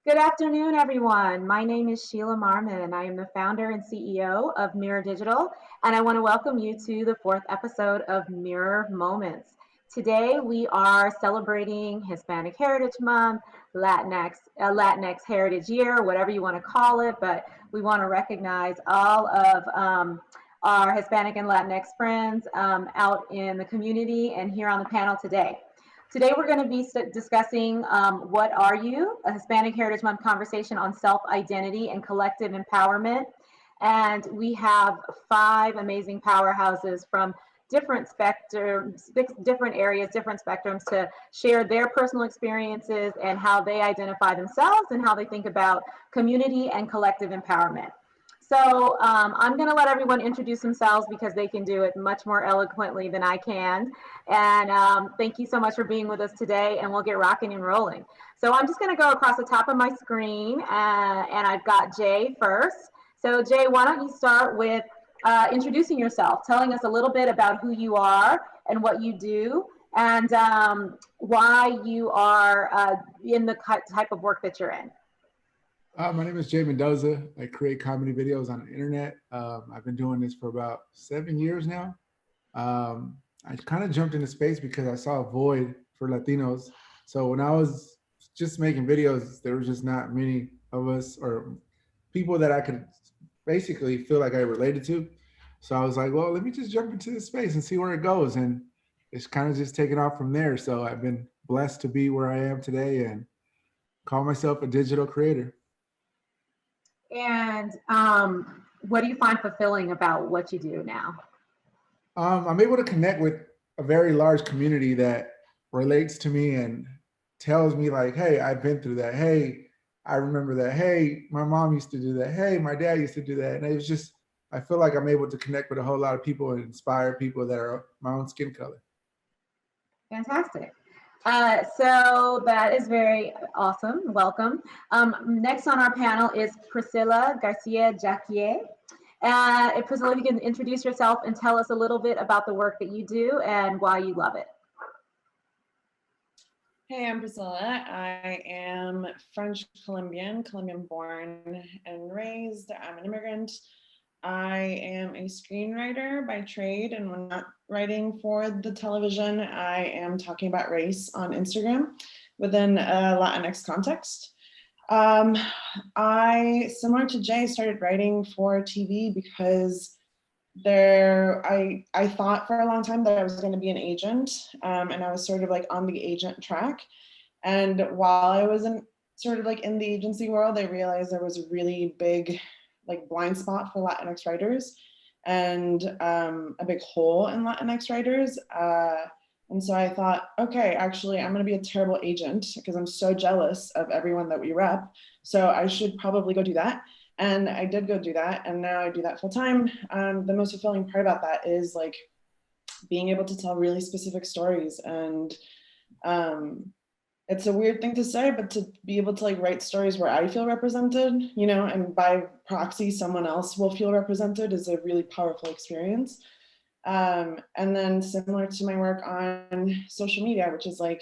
Good afternoon, everyone. My name is Sheila Marmon, and I am the founder and CEO of Mirror Digital, and I want to welcome you to the fourth episode of Mirror Moments. Today, we are celebrating Hispanic Heritage Month, Latinx Heritage Year, whatever you want to call it, but we want to recognize all of our Hispanic and Latinx friends out in the community and here on the panel today. Today, we're going to be discussing What Are You? A Hispanic Heritage Month conversation on self-identity and collective empowerment. And we have five amazing powerhouses from different spectrums, different areas, different spectrums to share their personal experiences and how they identify themselves and how they think about community and collective empowerment. So I'm going to let everyone introduce themselves because they can do it much more eloquently than I can. And thank you so much for being with us today, and we'll get rocking and rolling. So I'm just going to go across the top of my screen, and I've got Jay first. So Jay, why don't you start with introducing yourself, telling us a little bit about who you are and what you do, and why you are in the type of work that you're in. My name is Jay Mendoza. I create comedy videos on the internet. I've been doing this for about 7 years now. I kind of jumped into space because I saw a void for Latinos. So when I was just making videos, there was just not many of us or people that I could basically feel like I related to. So I was like, well, let me just jump into this space and see where it goes. And it's kind of just taken off from there. So I've been blessed to be where I am today and call myself a digital creator. And what do you find fulfilling about what you do now? I'm able to connect with a very large community that relates to me and tells me like, hey, I've been through that. Hey, I remember that. Hey, my mom used to do that. Hey, my dad used to do that. And it was just, I feel like I'm able to connect with a whole lot of people and inspire people that are my own skin color. Fantastic. So that is very awesome. Welcome. Next on our panel is Priscilla Garcia Jacquier. Priscilla, if you can introduce yourself and tell us a little bit about the work that you do and why you love it. Hey, I'm Priscilla. I am French Colombian born and raised. I'm an immigrant. I am a screenwriter by trade, and when not writing for the television, I am talking about race on Instagram within a Latinx context. I, similar to Jay, started writing for TV because I thought for a long time that I was going to be an agent, and I was sort of like on the agent track. And while I was sort of like in the agency world, I realized there was a really big like blind spot for Latinx writers and a big hole in Latinx writers. And so I thought, okay, actually, I'm going to be a terrible agent because I'm so jealous of everyone that we rep. So I should probably go do that. And I did go do that. And now I do that full time. The most fulfilling part about that is like being able to tell really specific stories. And it's a weird thing to say, but to be able to like write stories where I feel represented, you know, and by proxy, someone else will feel represented is a really powerful experience. And then similar to my work on social media, which is like,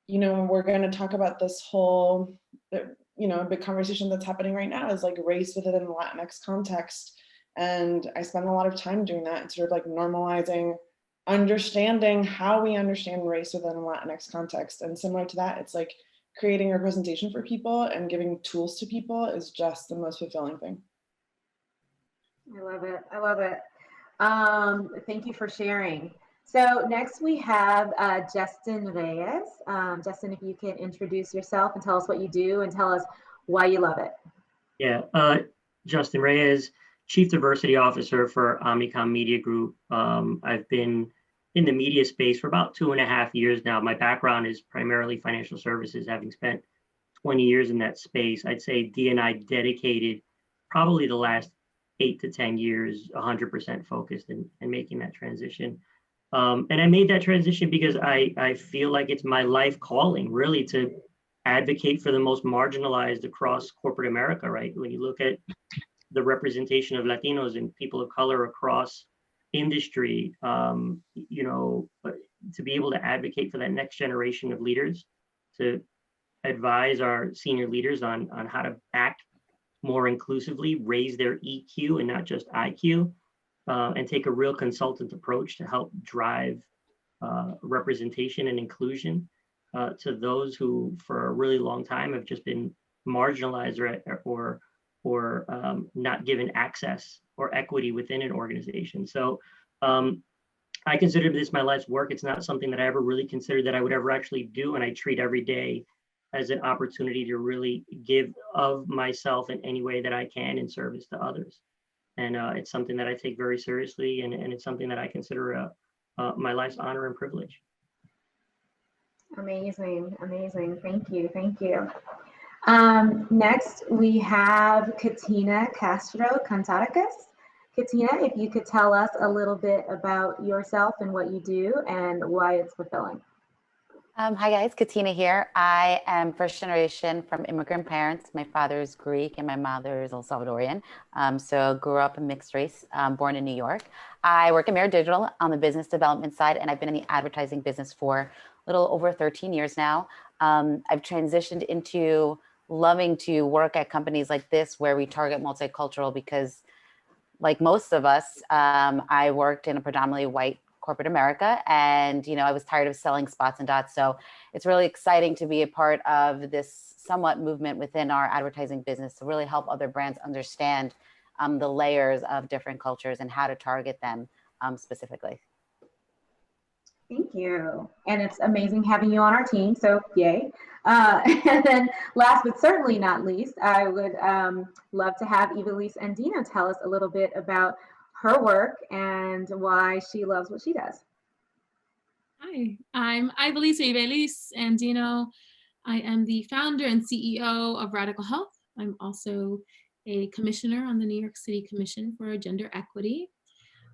you know, we're going to talk about this whole, you know, big conversation that's happening right now is like race within the Latinx context. And I spend a lot of time doing that and sort of like normalizing, understanding how we understand race within a Latinx context. And similar to that, it's like creating representation for people and giving tools to people is just the most fulfilling thing. I love it. I love it. Thank you for sharing. So next we have Justin Reyes. Justin, if you can introduce yourself and tell us what you do and tell us why you love it. Yeah, Justin Reyes, Chief Diversity Officer for Omnicom Media Group. I've been in the media space for about 2.5 years now. My background is primarily financial services, having spent 20 years in that space. I'd say D&I dedicated probably the last 8 to 10 years, 100% focused in making that transition. And I made that transition because I feel like it's my life calling really to advocate for the most marginalized across corporate America, right? When you look at the representation of Latinos and people of color across industry, you know, to be able to advocate for that next generation of leaders to advise our senior leaders on how to act more inclusively, raise their EQ and not just IQ, and take a real consultant approach to help drive representation and inclusion to those who for a really long time have just been marginalized or not given access or equity within an organization. So I consider this my life's work. It's not something that I ever really considered that I would ever actually do, and I treat every day as an opportunity to really give of myself in any way that I can in service to others. And it's something that I take very seriously, and it's something that I consider my life's honor and privilege. Amazing, amazing. Thank you, thank you. Next, we have Katina Castro Cantaracas. Katina, if you could tell us a little bit about yourself and what you do and why it's fulfilling. Hi guys, Katina here. I am first generation from immigrant parents. My father is Greek and my mother is El Salvadorian. So grew up a mixed race, born in New York. I work at Mirror Digital on the business development side, and I've been in the advertising business for a little over 13 years now. I've transitioned into loving to work at companies like this where we target multicultural because like most of us, I worked in a predominantly white corporate America, and I was tired of selling spots and dots. So it's really exciting to be a part of this somewhat movement within our advertising business to really help other brands understand the layers of different cultures and how to target them specifically. Thank you. And it's amazing having you on our team, so yay. And then last but certainly not least, I would love to have Ivelisse Andino tell us a little bit about her work and why she loves what she does. Hi, I'm Ivelisse Andino. I am the founder and CEO of Radical Health. I'm also a commissioner on the New York City Commission for Gender Equity.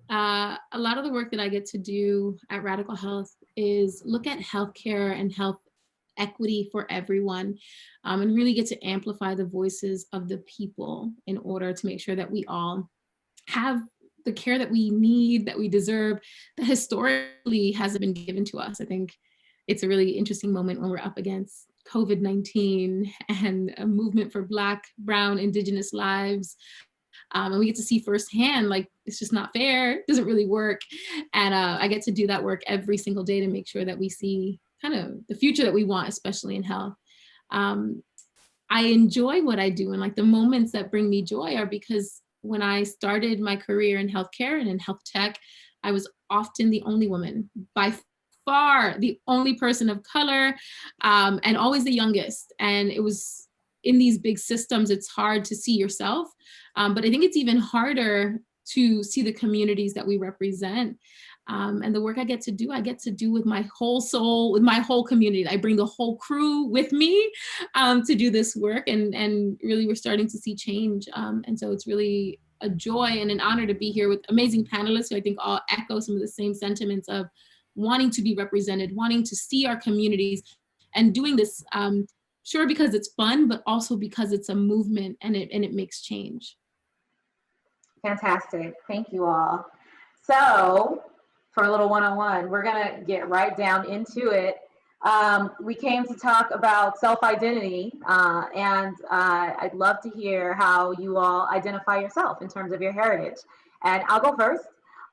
A lot of the work that I get to do at Radical Health is look at healthcare and health equity for everyone, and really get to amplify the voices of the people in order to make sure that we all have the care that we need, that we deserve, that historically hasn't been given to us. I think it's a really interesting moment when we're up against COVID-19 and a movement for Black, Brown, Indigenous lives. And we get to see firsthand, like, it's just not fair, it doesn't really work. And I get to do that work every single day to make sure that we see kind of the future that we want, especially in health. I enjoy what I do, and like the moments that bring me joy are because when I started my career in healthcare and in health tech, I was often the only woman, by far the only person of color, and always the youngest. And it was in these big systems, it's hard to see yourself. But I think it's even harder to see the communities that we represent. And the work I get to do with my whole soul, with my whole community. I bring the whole crew with me to do this work, and really we're starting to see change. And so it's really a joy and an honor to be here with amazing panelists who I think all echo some of the same sentiments of wanting to be represented, wanting to see our communities, and doing this, sure, because it's fun, but also because it's a movement and it makes change. Fantastic. Thank you all. So for a little one-on-one, we're going to get right down into it. We came to talk about self-identity, and I'd love to hear how you all identify yourself in terms of your heritage. And I'll go first.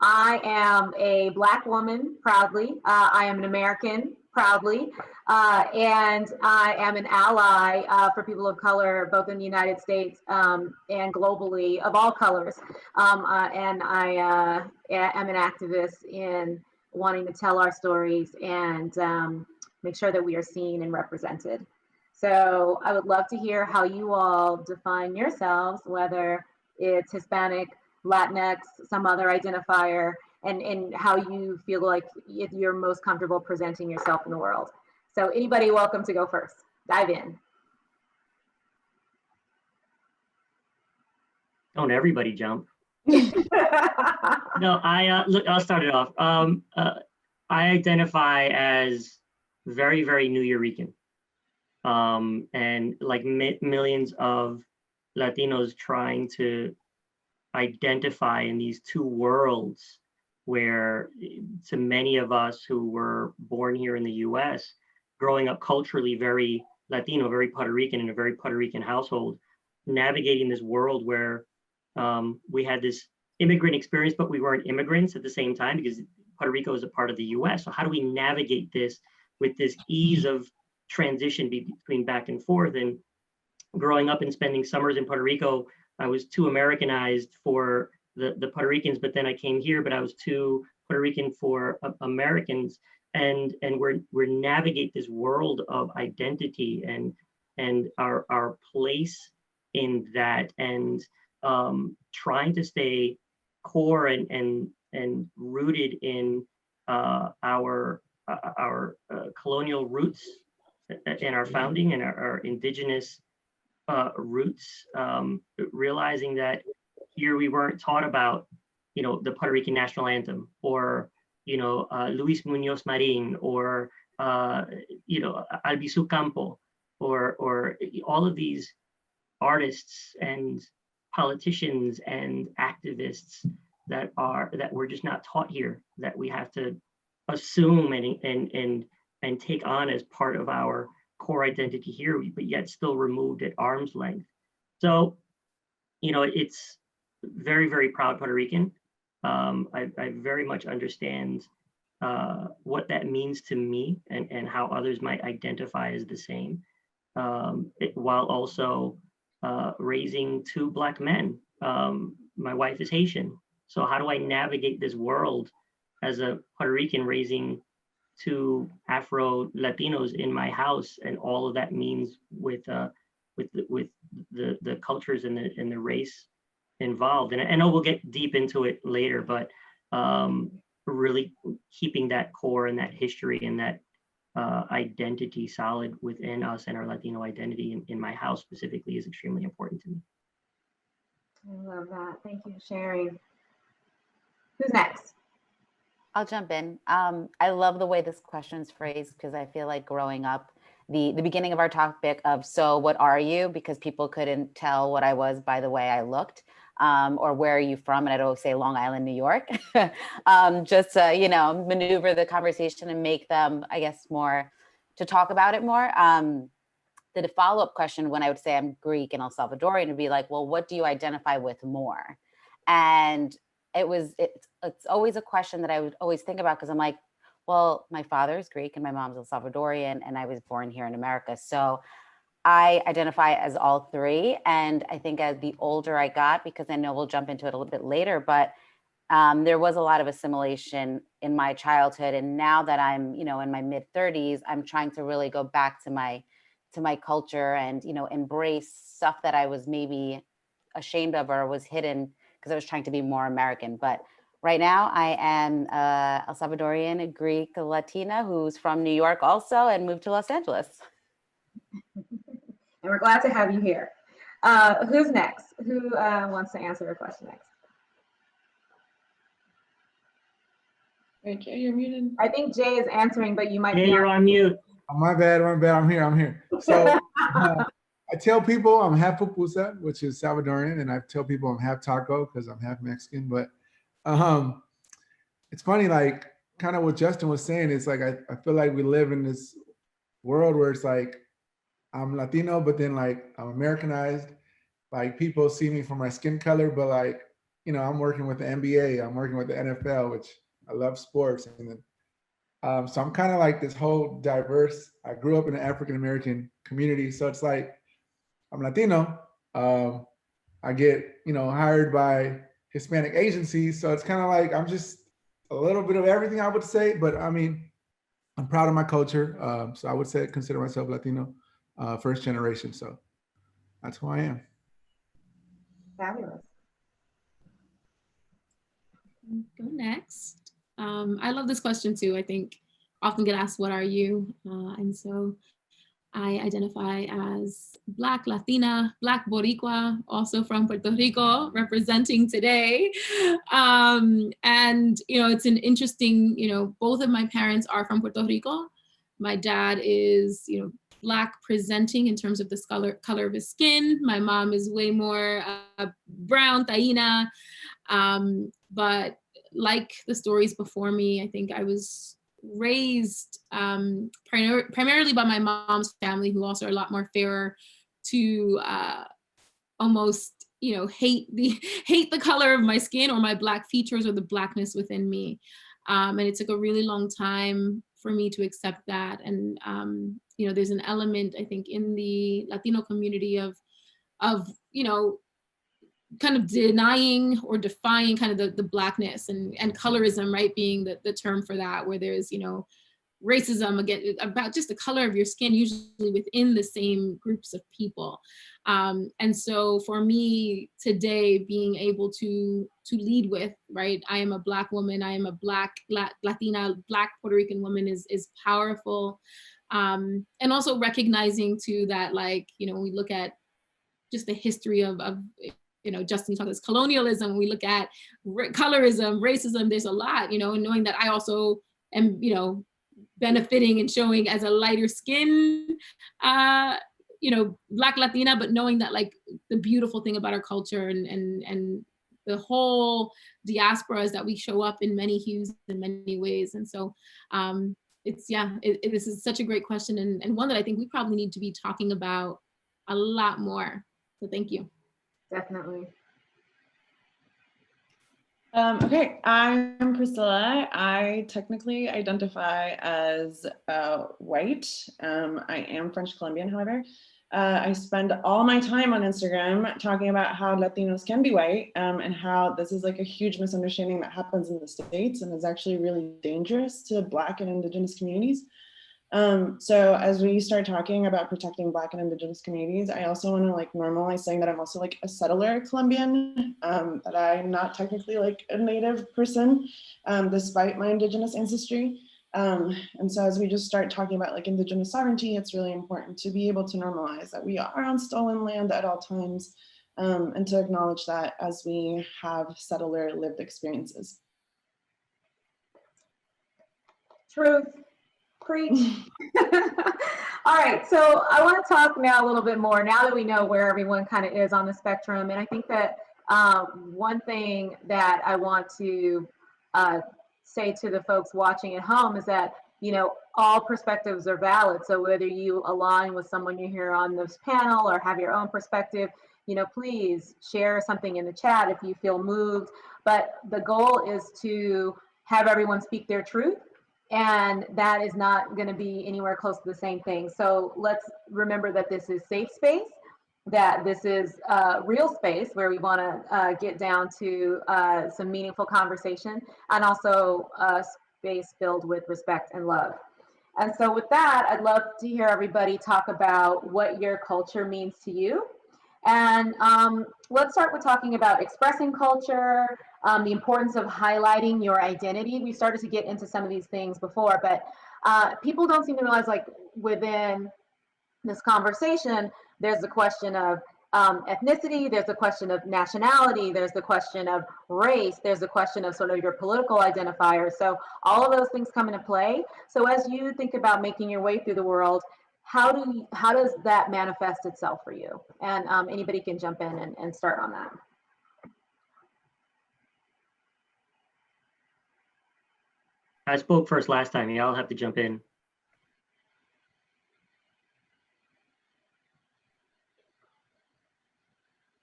I am a Black woman, proudly. I am an American, proudly. And I am an ally for people of color, both in the United States and globally, of all colors. And I am an activist in wanting to tell our stories and make sure that we are seen and represented. So I would love to hear how you all define yourselves, whether it's Hispanic, Latinx, some other identifier, and how you feel like you're most comfortable presenting yourself in the world. So anybody welcome to go first. Dive in. Don't everybody jump. No, look, I'll start it off. I identify as very, very New Yorican. And like millions of Latinos trying to identify in these two worlds, where to many of us who were born here in the US, growing up culturally very Latino, very Puerto Rican, in a very Puerto Rican household, navigating this world where we had this immigrant experience, but we weren't immigrants at the same time because Puerto Rico is a part of the US. So how do we navigate this with this ease of transition between back and forth? And growing up and spending summers in Puerto Rico, I was too Americanized for the Puerto Ricans, but then I came here, but I was too Puerto Rican for Americans. And we're navigate this world of identity and our place in that, and trying to stay core and rooted in our colonial roots and our founding and our indigenous roots, realizing that here we weren't taught about, the Puerto Rican national anthem, or, Luis Munoz Marin, or, Albizu Campo, or all of these artists and politicians and activists that we're just not taught here, that we have to assume and take on as part of our core identity here, but yet still removed at arm's length. So, it's very, very proud Puerto Rican. I very much understand what that means to me and how others might identify as the same, while also raising two Black men. My wife is Haitian. So how do I navigate this world as a Puerto Rican raising two Afro Latinos in my house, and all of that means with the cultures and the race involved? And I know we'll get deep into it later, but really keeping that core and that history and that identity solid within us and our Latino identity in my house specifically is extremely important to me. I love that. Thank you for sharing. Who's next? I'll jump in. I love the way this question's phrased, because I feel like growing up, the beginning of our topic of, so what are you? Because people couldn't tell what I was by the way I looked, or where are you from? And I'd always say Long Island, New York, just to, maneuver the conversation and make them, I guess, more to talk about it more. The follow-up question, when I would say I'm Greek and El Salvadorian, would be like, well, what do you identify with more? And it's always a question that I would always think about, because I'm like, well, my father is Greek and my mom's El Salvadorian, and I was born here in America. So I identify as all three. And I think as the older I got, because I know we'll jump into it a little bit later, but there was a lot of assimilation in my childhood. And now that I'm, in my mid 30s, I'm trying to really go back to my culture and, embrace stuff that I was maybe ashamed of or was hidden because I was trying to be more American. But right now I am El Salvadorian, a Greek Latina who's from New York also and moved to Los Angeles. And we're glad to have you here. Who's next? Who wants to answer a question next? Wait, Jay, you're muted. I think Jay is answering, but you might be you're on mute. Oh, my bad. I'm here. So I tell people I'm half pupusa, which is Salvadorian, and I tell people I'm half taco because I'm half Mexican. But it's funny, like kind of what Justin was saying. It's like I feel like we live in this world where it's like I'm Latino, but then like I'm Americanized. Like people see me for my skin color, but like, I'm working with the NBA, I'm working with the NFL, which I love sports. And then, so I'm kind of like this whole diverse. I grew up in an African-American community. So it's like, I'm Latino. I get, hired by Hispanic agencies. So it's kind of like, I'm just a little bit of everything, I would say. But I mean, I'm proud of my culture. So I would say, consider myself Latino, first generation. So that's who I am. Fabulous. Go next. I love this question too. I think often get asked, what are you? And so I identify as Black Latina, Black Boricua, also from Puerto Rico, representing today. And, it's an interesting, both of my parents are from Puerto Rico. My dad is, Black presenting in terms of the color of his skin. My mom is way more brown, Taína. But like the stories before me, I think I was raised primarily by my mom's family, who also are a lot more fairer, to almost, you know, hate the color of my skin or my Black features or the Blackness within me. And it took a really long time for me to accept that. And, you know, there's an element, I think, in the Latino community of, you know, kind of denying or defying kind of the Blackness and colorism, right, being the term for that, where there's, you know, racism again about just the color of your skin, usually within the same groups of people. And so for me today, being able to lead with, right, I am a Black woman, I am a Black Latina, Black Puerto Rican woman is powerful. And also recognizing too that, like, you know, when we look at just the history of you know, Justin talked about colonialism, we look at colorism, racism, there's a lot, you know, and knowing that I also am, you know, benefiting and showing as a lighter skin, you know, Black Latina, but knowing that, like, the beautiful thing about our culture and the whole diaspora is that we show up in many hues in many ways. And so it's, yeah, this is such a great question, and one that I think we probably need to be talking about a lot more. So thank you. Definitely. Okay, I'm Priscilla. I technically identify as white. I am French Colombian, however. I spend all my time on Instagram talking about how Latinos can be white, and how this is like a huge misunderstanding that happens in the States and is actually really dangerous to Black and Indigenous communities. So as we start talking about protecting Black and Indigenous communities, I also want to like normalize saying that I'm also like a settler Colombian, that I'm not technically like a Native person, despite my Indigenous ancestry. And so as we just start talking about like Indigenous sovereignty, it's really important to be able to normalize that we are on stolen land at all times, and to acknowledge that as we have settler lived experiences. Truth. Preach. All right, so I want to talk now a little bit more, now that we know where everyone kind of is on the spectrum. And I think that one thing that I want to say to the folks watching at home is that, you know, all perspectives are valid. So whether you align with someone you hear on this panel or have your own perspective, you know, please share something in the chat if you feel moved. But the goal is to have everyone speak their truth. And that is not going to be anywhere close to the same thing. So let's remember that this is safe space, that this is real space where we want to get down to some meaningful conversation, and also a space filled with respect and love. And so with that, I'd love to hear everybody talk about what your culture means to you. And let's start with talking about expressing culture, the importance of highlighting your identity. We started to get into some of these things before, but people don't seem to realize, like, within this conversation, there's the question of ethnicity, there's the question of nationality, there's the question of race, there's the question of sort of your political identifiers. So all of those things come into play. So as you think about making your way through the world, how does that manifest itself for you? And anybody can jump in and start on that. I spoke first last time. Y'all have to jump in.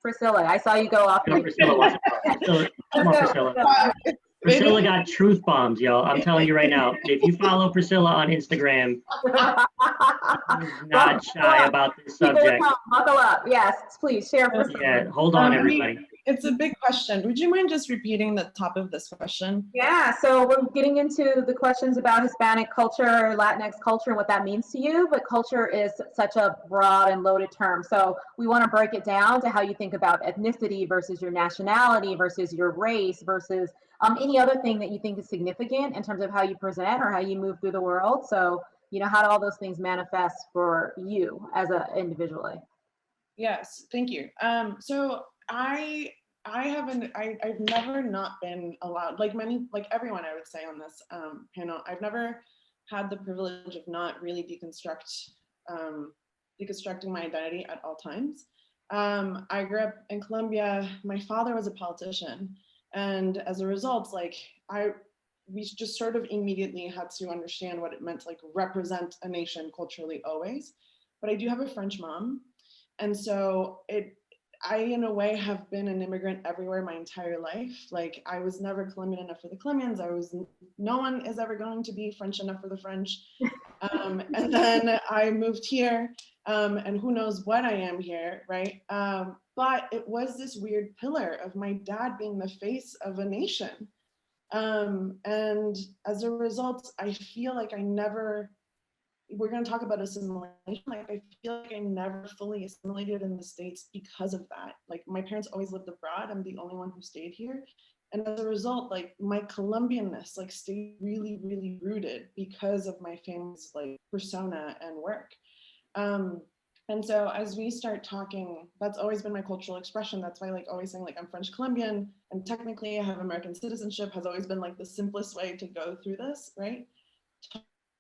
Priscilla, I saw you go off. No, Priscilla wants to Priscilla, come on, Priscilla. Priscilla got truth bombs, y'all. I'm telling you right now. If you follow Priscilla on Instagram, not shy about this subject. Buckle up. Yes, please share. Priscilla. Yeah, hold on, everybody. It's a big question. Would you mind just repeating the top of this question? Yeah, so we're getting into the questions about Hispanic culture, Latinx culture, and what that means to you, but culture is such a broad and loaded term. So we want to break it down to how you think about ethnicity versus your nationality versus your race versus any other thing that you think is significant in terms of how you present or how you move through the world. So, you know, how do all those things manifest for you as an individually? Yes, thank you. So I've never not been allowed, like everyone I would say on this panel, I've never had the privilege of not really deconstructing my identity at all times. I grew up in Colombia. My father was a politician, and as a result, like we just sort of immediately had to understand what it meant to like represent a nation culturally always. But I do have a French mom. And so I, in a way, have been an immigrant everywhere my entire life. Like, I was never Colombian enough for the Colombians. No one is ever going to be French enough for the French. And then I moved here, and who knows what I am here, right? But it was this weird pillar of my dad being the face of a nation. And as a result, I feel like we're going to talk about assimilation. Like, I feel like I never fully assimilated in the States because of that. Like, my parents always lived abroad. I'm the only one who stayed here. And as a result, like, my Colombianness, like, stayed really, really rooted because of my family's, like, persona and work. And so as we start talking, that's always been my cultural expression. That's why, like, always saying, like, I'm French Colombian, and technically I have American citizenship has always been, like, the simplest way to go through this, right?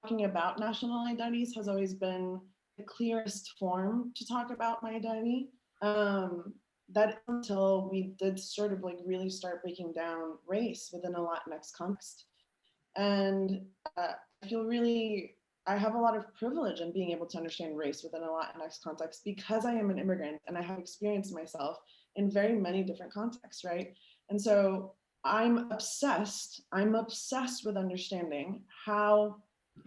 Talking about national identities has always been the clearest form to talk about my identity. That until we did sort of like really start breaking down race within a Latinx context. And I feel really, I have a lot of privilege in being able to understand race within a Latinx context because I am an immigrant and I have experienced myself in very many different contexts, right? And so I'm obsessed with understanding how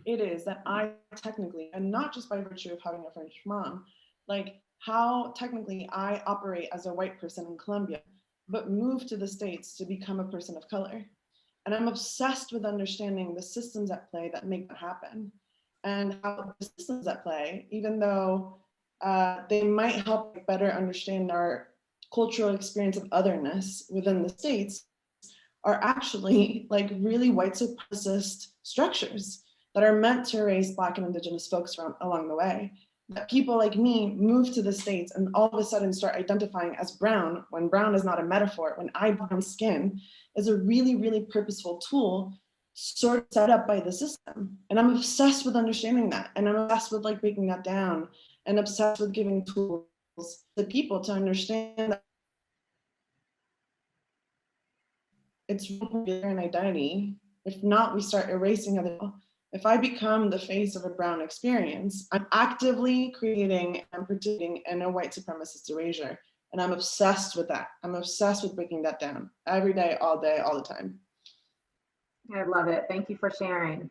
it is that I technically, and not just by virtue of having a French mom, like how technically I operate as a white person in Colombia, but moved to the States to become a person of color. And I'm obsessed with understanding the systems at play that make that happen. And how the systems at play, even though they might help better understand our cultural experience of otherness within the States, are actually like really white supremacist structures that are meant to erase Black and Indigenous folks along the way. That people like me move to the States and all of a sudden start identifying as brown, when brown is not a metaphor, when I brown skin is a really, really purposeful tool sort of set up by the system. And I'm obsessed with understanding that. And I'm obsessed with like breaking that down and obsessed with giving tools to people to understand that it's really an identity. If not, we start erasing other people. If I become the face of a brown experience, I'm actively creating and participating in a white supremacist erasure. And I'm obsessed with that. I'm obsessed with breaking that down every day, all the time. I love it. Thank you for sharing.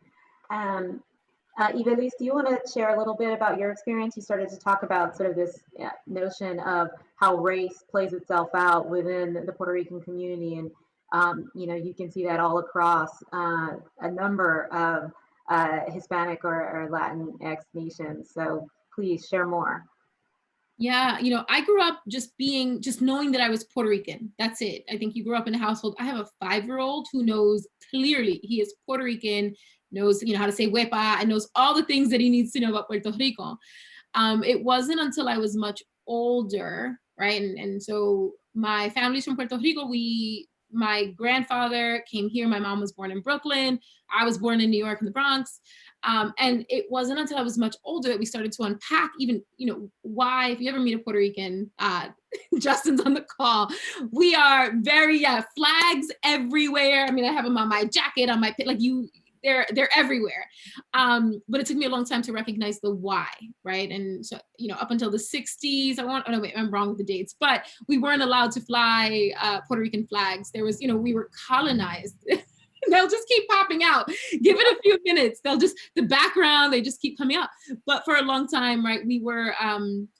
Ibelis, do you want to share a little bit about your experience? You started to talk about sort of this notion of how race plays itself out within the Puerto Rican community. And, you know, you can see that all across a number of Hispanic or Latinx nations. So please share more. Yeah, you know, I grew up just knowing that I was Puerto Rican. That's it. I think you grew up in a household. I have a 5-year-old who knows clearly he is Puerto Rican, knows, you know, how to say huepa, and knows all the things that he needs to know about Puerto Rico. It wasn't until I was much older, right? And so my family's from Puerto Rico. My grandfather came here. My mom was born in Brooklyn. I was born in New York in the Bronx. And it wasn't until I was much older that we started to unpack even, you know, why, if you ever meet a Puerto Rican, Justin's on the call, we are very, flags everywhere. I mean, I have them on my jacket, on my, like they're everywhere. But it took me a long time to recognize the why, right? And so, you know, up until the 60s, I'm wrong with the dates, but we weren't allowed to fly Puerto Rican flags. There was, you know, we were colonized. They'll just keep popping out. Give it a few minutes. The background, they just keep coming out. But for a long time, right, we were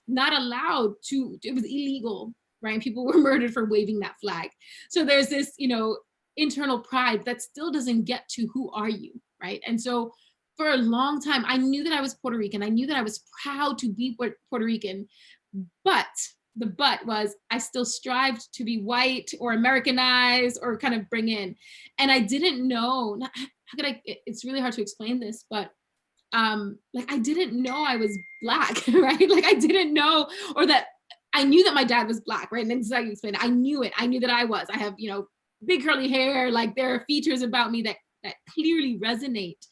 not allowed to, it was illegal, right? People were murdered for waving that flag. So there's this, you know, internal pride that still doesn't get to who are you, right? And so for a long time, I knew that I was Puerto Rican. I knew that I was proud to be Puerto Rican, but the but was I still strived to be white or Americanized or kind of bring in. And I didn't know, it's really hard to explain this, but like I didn't know I was Black, right? Like I didn't know, or that I knew that my dad was Black, right? And then so I explained, I knew it. I knew that I was. I have, you know, big curly hair, like there are features about me that clearly resonate.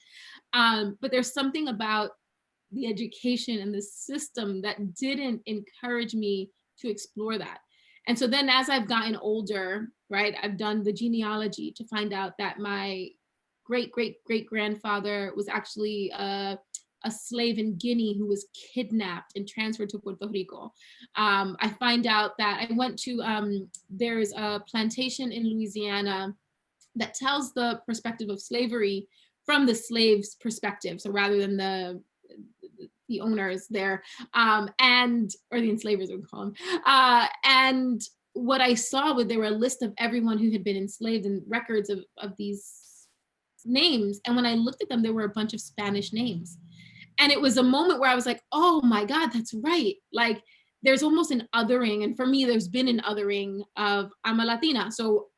But there's something about the education and the system that didn't encourage me to explore that. And so then as I've gotten older, right, I've done the genealogy to find out that my great-great-great-grandfather was actually a slave in Guinea who was kidnapped and transferred to Puerto Rico. I find out that I went to, there's a plantation in Louisiana that tells the perspective of slavery from the slave's perspective. So rather than the owners there, or the enslavers, we would call them. And what I saw was there were a list of everyone who had been enslaved and records of these names. And when I looked at them, there were a bunch of Spanish names. And it was a moment where I was like, oh my God, that's right. Like there's almost an othering. And for me, there's been an othering of I'm a Latina. So,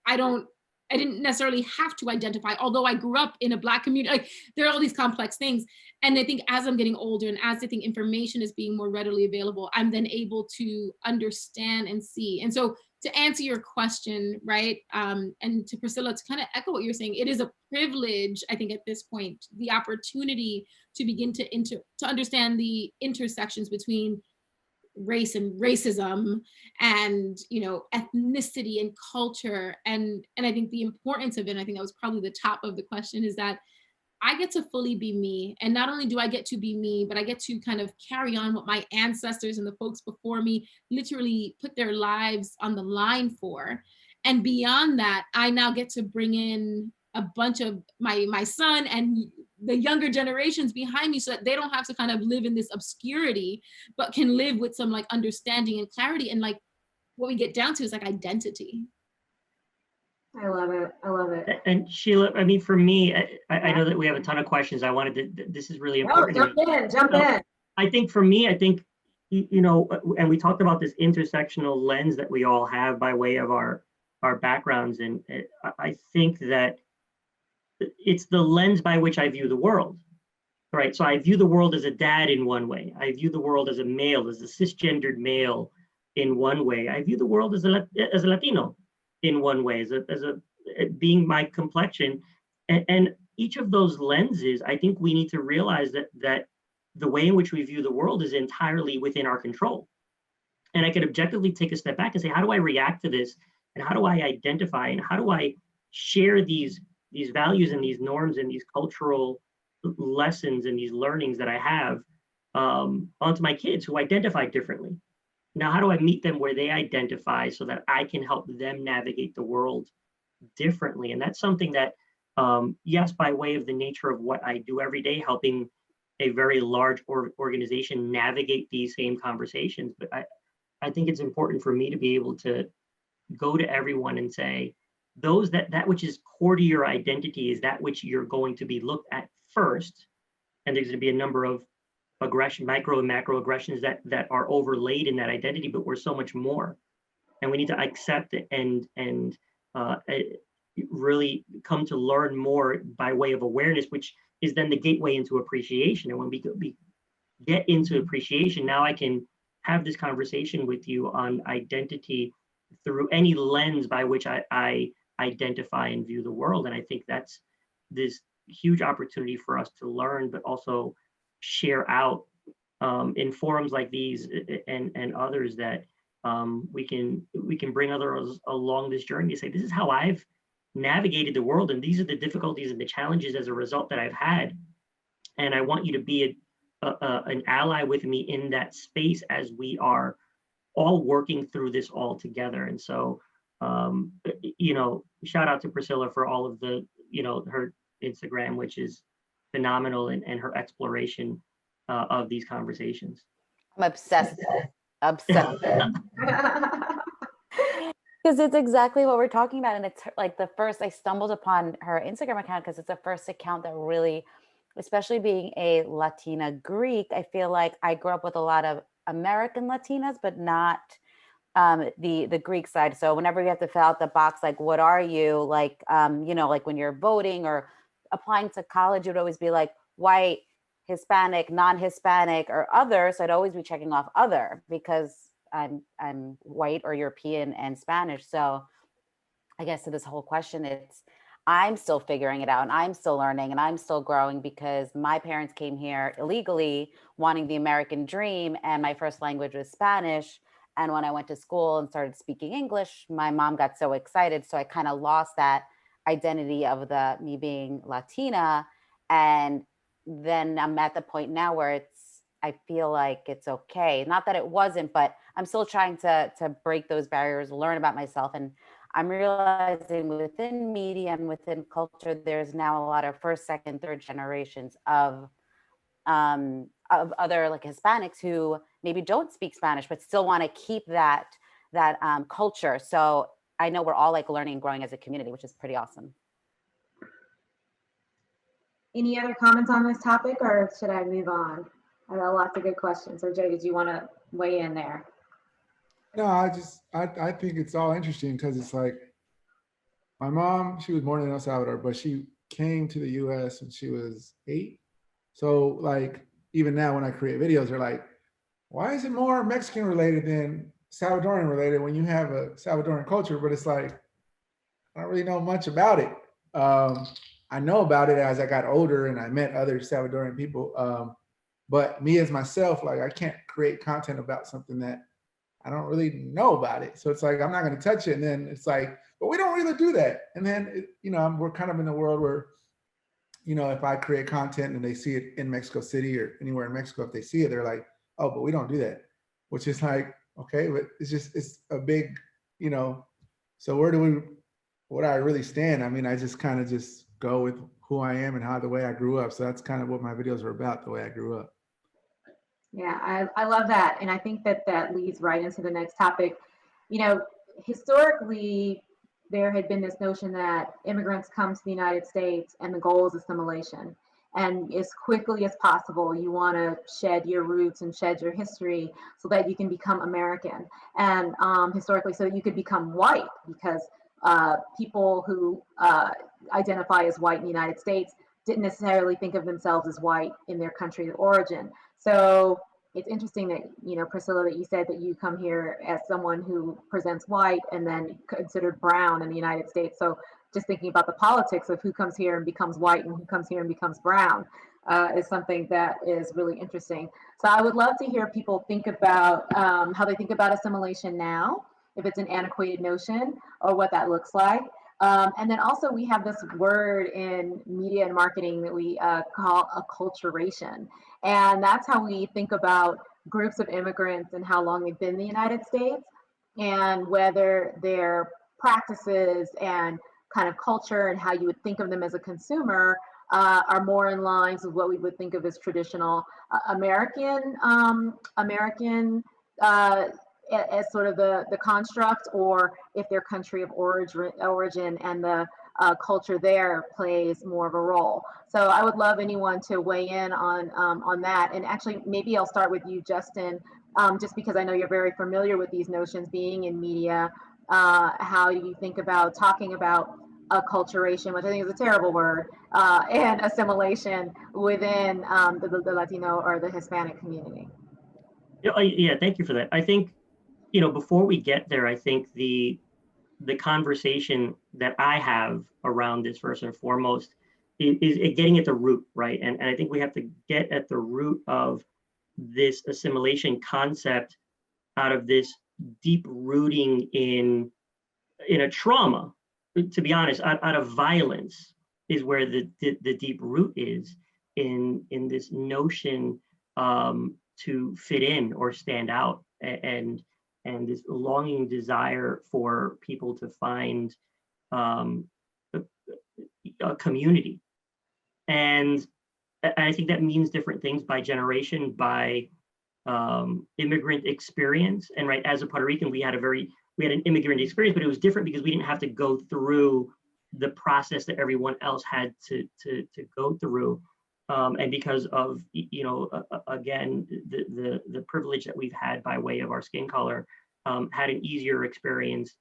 I didn't necessarily have to identify, although I grew up in a Black community. Like there are all these complex things. And I think as I'm getting older and as I think information is being more readily available, I'm then able to understand and see. And so to answer your question, right, and to Priscilla, to kind of echo what you're saying, it is a privilege, I think at this point, the opportunity to begin to understand the intersections between race and racism and ethnicity and culture, and I think the importance of it, and I think that was probably the top of the question, is that I get to fully be me. And not only do I get to be me, but I get to kind of carry on what my ancestors and the folks before me literally put their lives on the line for. And beyond that, I now get to bring in a bunch of my son and the younger generations behind me so that they don't have to kind of live in this obscurity, but can live with some like understanding and clarity. And like what we get down to is like identity. I love it. I love it. And Sheila, I mean, for me, I know that we have a ton of questions. I wanted to, this is really important. Jump in. I think for me, and we talked about this intersectional lens that we all have by way of our backgrounds. And I think that it's the lens by which I view the world, right? So I view the world as a dad in one way. I view the world as a male, as a cisgendered male in one way. I view the world as a Latino in one way, as a being my complexion, and each of those lenses, I think we need to realize that the way in which we view the world is entirely within our control. And I could objectively take a step back and say, how do I react to this, and how do I identify, and how do I share these values and these norms and these cultural lessons and these learnings that I have onto my kids who identify differently. Now, how do I meet them where they identify so that I can help them navigate the world differently? And that's something that, yes, by way of the nature of what I do every day, helping a very large organization navigate these same conversations. But I think it's important for me to be able to go to everyone and say, that which is core to your identity is that which you're going to be looked at first. And there's going to be a number of micro and macro aggressions that are overlaid in that identity, but we're so much more. And we need to accept it and really come to learn more by way of awareness, which is then the gateway into appreciation. And when we get into appreciation, now I can have this conversation with you on identity through any lens by which I identify and view the world. And I think that's this huge opportunity for us to learn, but also share out in forums like these and others that we can bring others along this journey to say, this is how I've navigated the world, and these are the difficulties and the challenges as a result that I've had. And I want you to be an ally with me in that space as we are all working through this all together. And so, shout out to Priscilla for all of the, her Instagram, which is phenomenal, and her exploration of these conversations. I'm obsessed. Because it's exactly what we're talking about. And it's like I stumbled upon her Instagram account because it's the first account that really, especially being a Latina Greek, I feel like I grew up with a lot of American Latinas, but not the Greek side. So whenever you have to fill out the box, like, what are you, like, like when you're voting or applying to college, it would always be like white, Hispanic, non-Hispanic, or other. So I'd always be checking off other because I'm white or European and Spanish. So I guess to this whole question, I'm still figuring it out, and I'm still learning, and I'm still growing, because my parents came here illegally wanting the American dream, and my first language was Spanish. And when I went to school and started speaking English, my mom got so excited. So I kind of lost that identity of me being Latina. And then I'm at the point now where I feel like it's okay. Not that it wasn't, but I'm still trying to break those barriers, learn about myself. And I'm realizing within media and within culture, there's now a lot of first, second, third generations of other like Hispanics who maybe don't speak Spanish, but still want to keep that culture. So I know we're all like learning and growing as a community, which is pretty awesome. Any other comments on this topic, or should I move on? I got lots of good questions. Or Jay, did you want to weigh in there? No, I think it's all interesting because it's like my mom, she was born in El Salvador, but she came to the US when she was 8. So like even now when I create videos, they're like, why is it more Mexican related than Salvadoran related when you have a Salvadoran culture? But it's like, I don't really know much about it. I know about it as I got older and I met other Salvadoran people. But me as myself, like I can't create content about something that I don't really know about it. So it's like, I'm not going to touch it. And then it's like, but we don't really do that. And then, we're kind of in a world where, if I create content and they see it in Mexico City or anywhere in Mexico, if they see it, they're like, oh, but we don't do that, which is like, okay, but it's a big, so where do I really stand? I mean, I just kind of just go with who I am and the way I grew up. So that's kind of what my videos are about, the way I grew up. Yeah, I love that. And I think that leads right into the next topic. Historically, there had been this notion that immigrants come to the United States and the goal is assimilation. And as quickly as possible, you want to shed your roots and shed your history so that you can become American. And historically, so that you could become white, because people who identify as white in the United States didn't necessarily think of themselves as white in their country of origin. So it's interesting that, Priscilla, that you said that you come here as someone who presents white and then considered brown in the United States. So just thinking about the politics of who comes here and becomes white and who comes here and becomes brown is something that is really interesting. So I would love to hear people think about how they think about assimilation now, if it's an antiquated notion, or what that looks like. And then also we have this word in media and marketing that we call acculturation. And that's how we think about groups of immigrants and how long they've been in the United States, and whether their practices and kind of culture and how you would think of them as a consumer are more in line with what we would think of as traditional American as sort of the construct, or if their country of origin and the culture there plays more of a role. So I would love anyone to weigh in on that. And actually, maybe I'll start with you, Justin, just because I know you're very familiar with these notions, being in media. How do you think about talking about acculturation, which I think is a terrible word, and assimilation within the Latino or the Hispanic community? Yeah, thank you for that. I think, before we get there, I think the conversation that I have around this first and foremost is getting at the root, right? And I think we have to get at the root of this assimilation concept out of this deep rooting in a trauma. To be honest, out of violence is where the deep root is in this notion to fit in or stand out, and this longing desire for people to find a community. And I think that means different things by generation, by immigrant experience. And right, as a Puerto Rican, we had an immigrant experience, but it was different because we didn't have to go through the process that everyone else had to go through. And because of, again, the privilege that we've had by way of our skin color, had an easier experience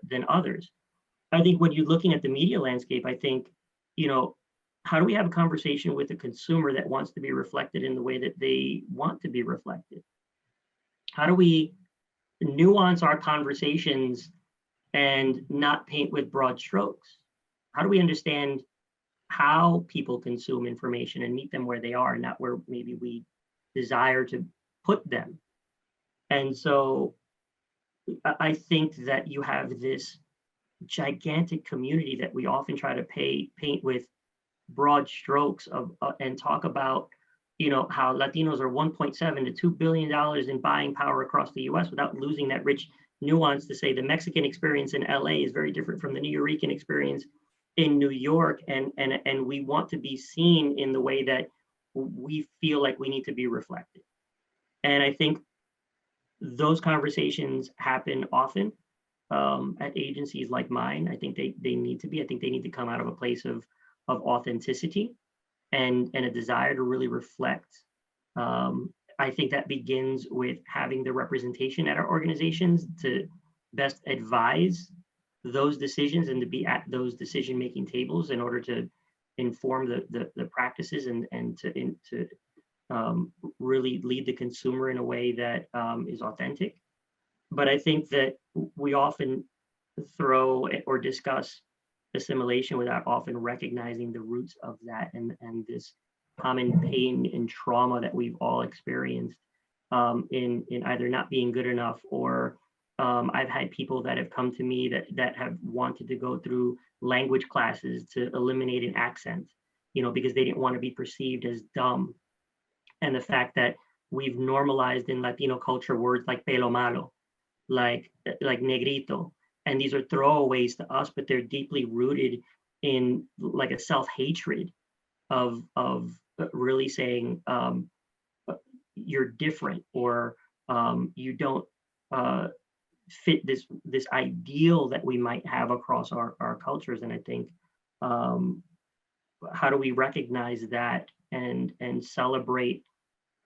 than others. I think when you're looking at the media landscape, I think, how do we have a conversation with the consumer that wants to be reflected in the way that they want to be reflected? How do we nuance our conversations and not paint with broad strokes? How do we understand how people consume information and meet them where they are, not where maybe we desire to put them? And so I think that you have this gigantic community that we often try to paint with broad strokes of and talk about, you know, how Latinos are 1.7 to $2 billion in buying power across the US without losing that rich nuance to say the Mexican experience in LA is very different from the New Yorican experience in New York. And we want to be seen in the way that we feel like we need to be reflected. And I think those conversations happen often at agencies like mine. I think they need to be. I think they need to come out of a place of authenticity and a desire to really reflect. I think that begins with having the representation at our organizations to best advise those decisions and to be at those decision-making tables in order to inform the practices and to really lead the consumer in a way that is authentic. But I think that we often throw or discuss assimilation without often recognizing the roots of that and this common pain and trauma that we've all experienced in either not being good enough or I've had people that have come to me that have wanted to go through language classes to eliminate an accent, you know, because they didn't want to be perceived as dumb. And the fact that we've normalized in Latino culture words like pelo malo, like negrito, and these are throwaways to us, but they're deeply rooted in like a self-hatred of really saying you're different or you don't fit this ideal that we might have across our cultures. And I think how do we recognize that and celebrate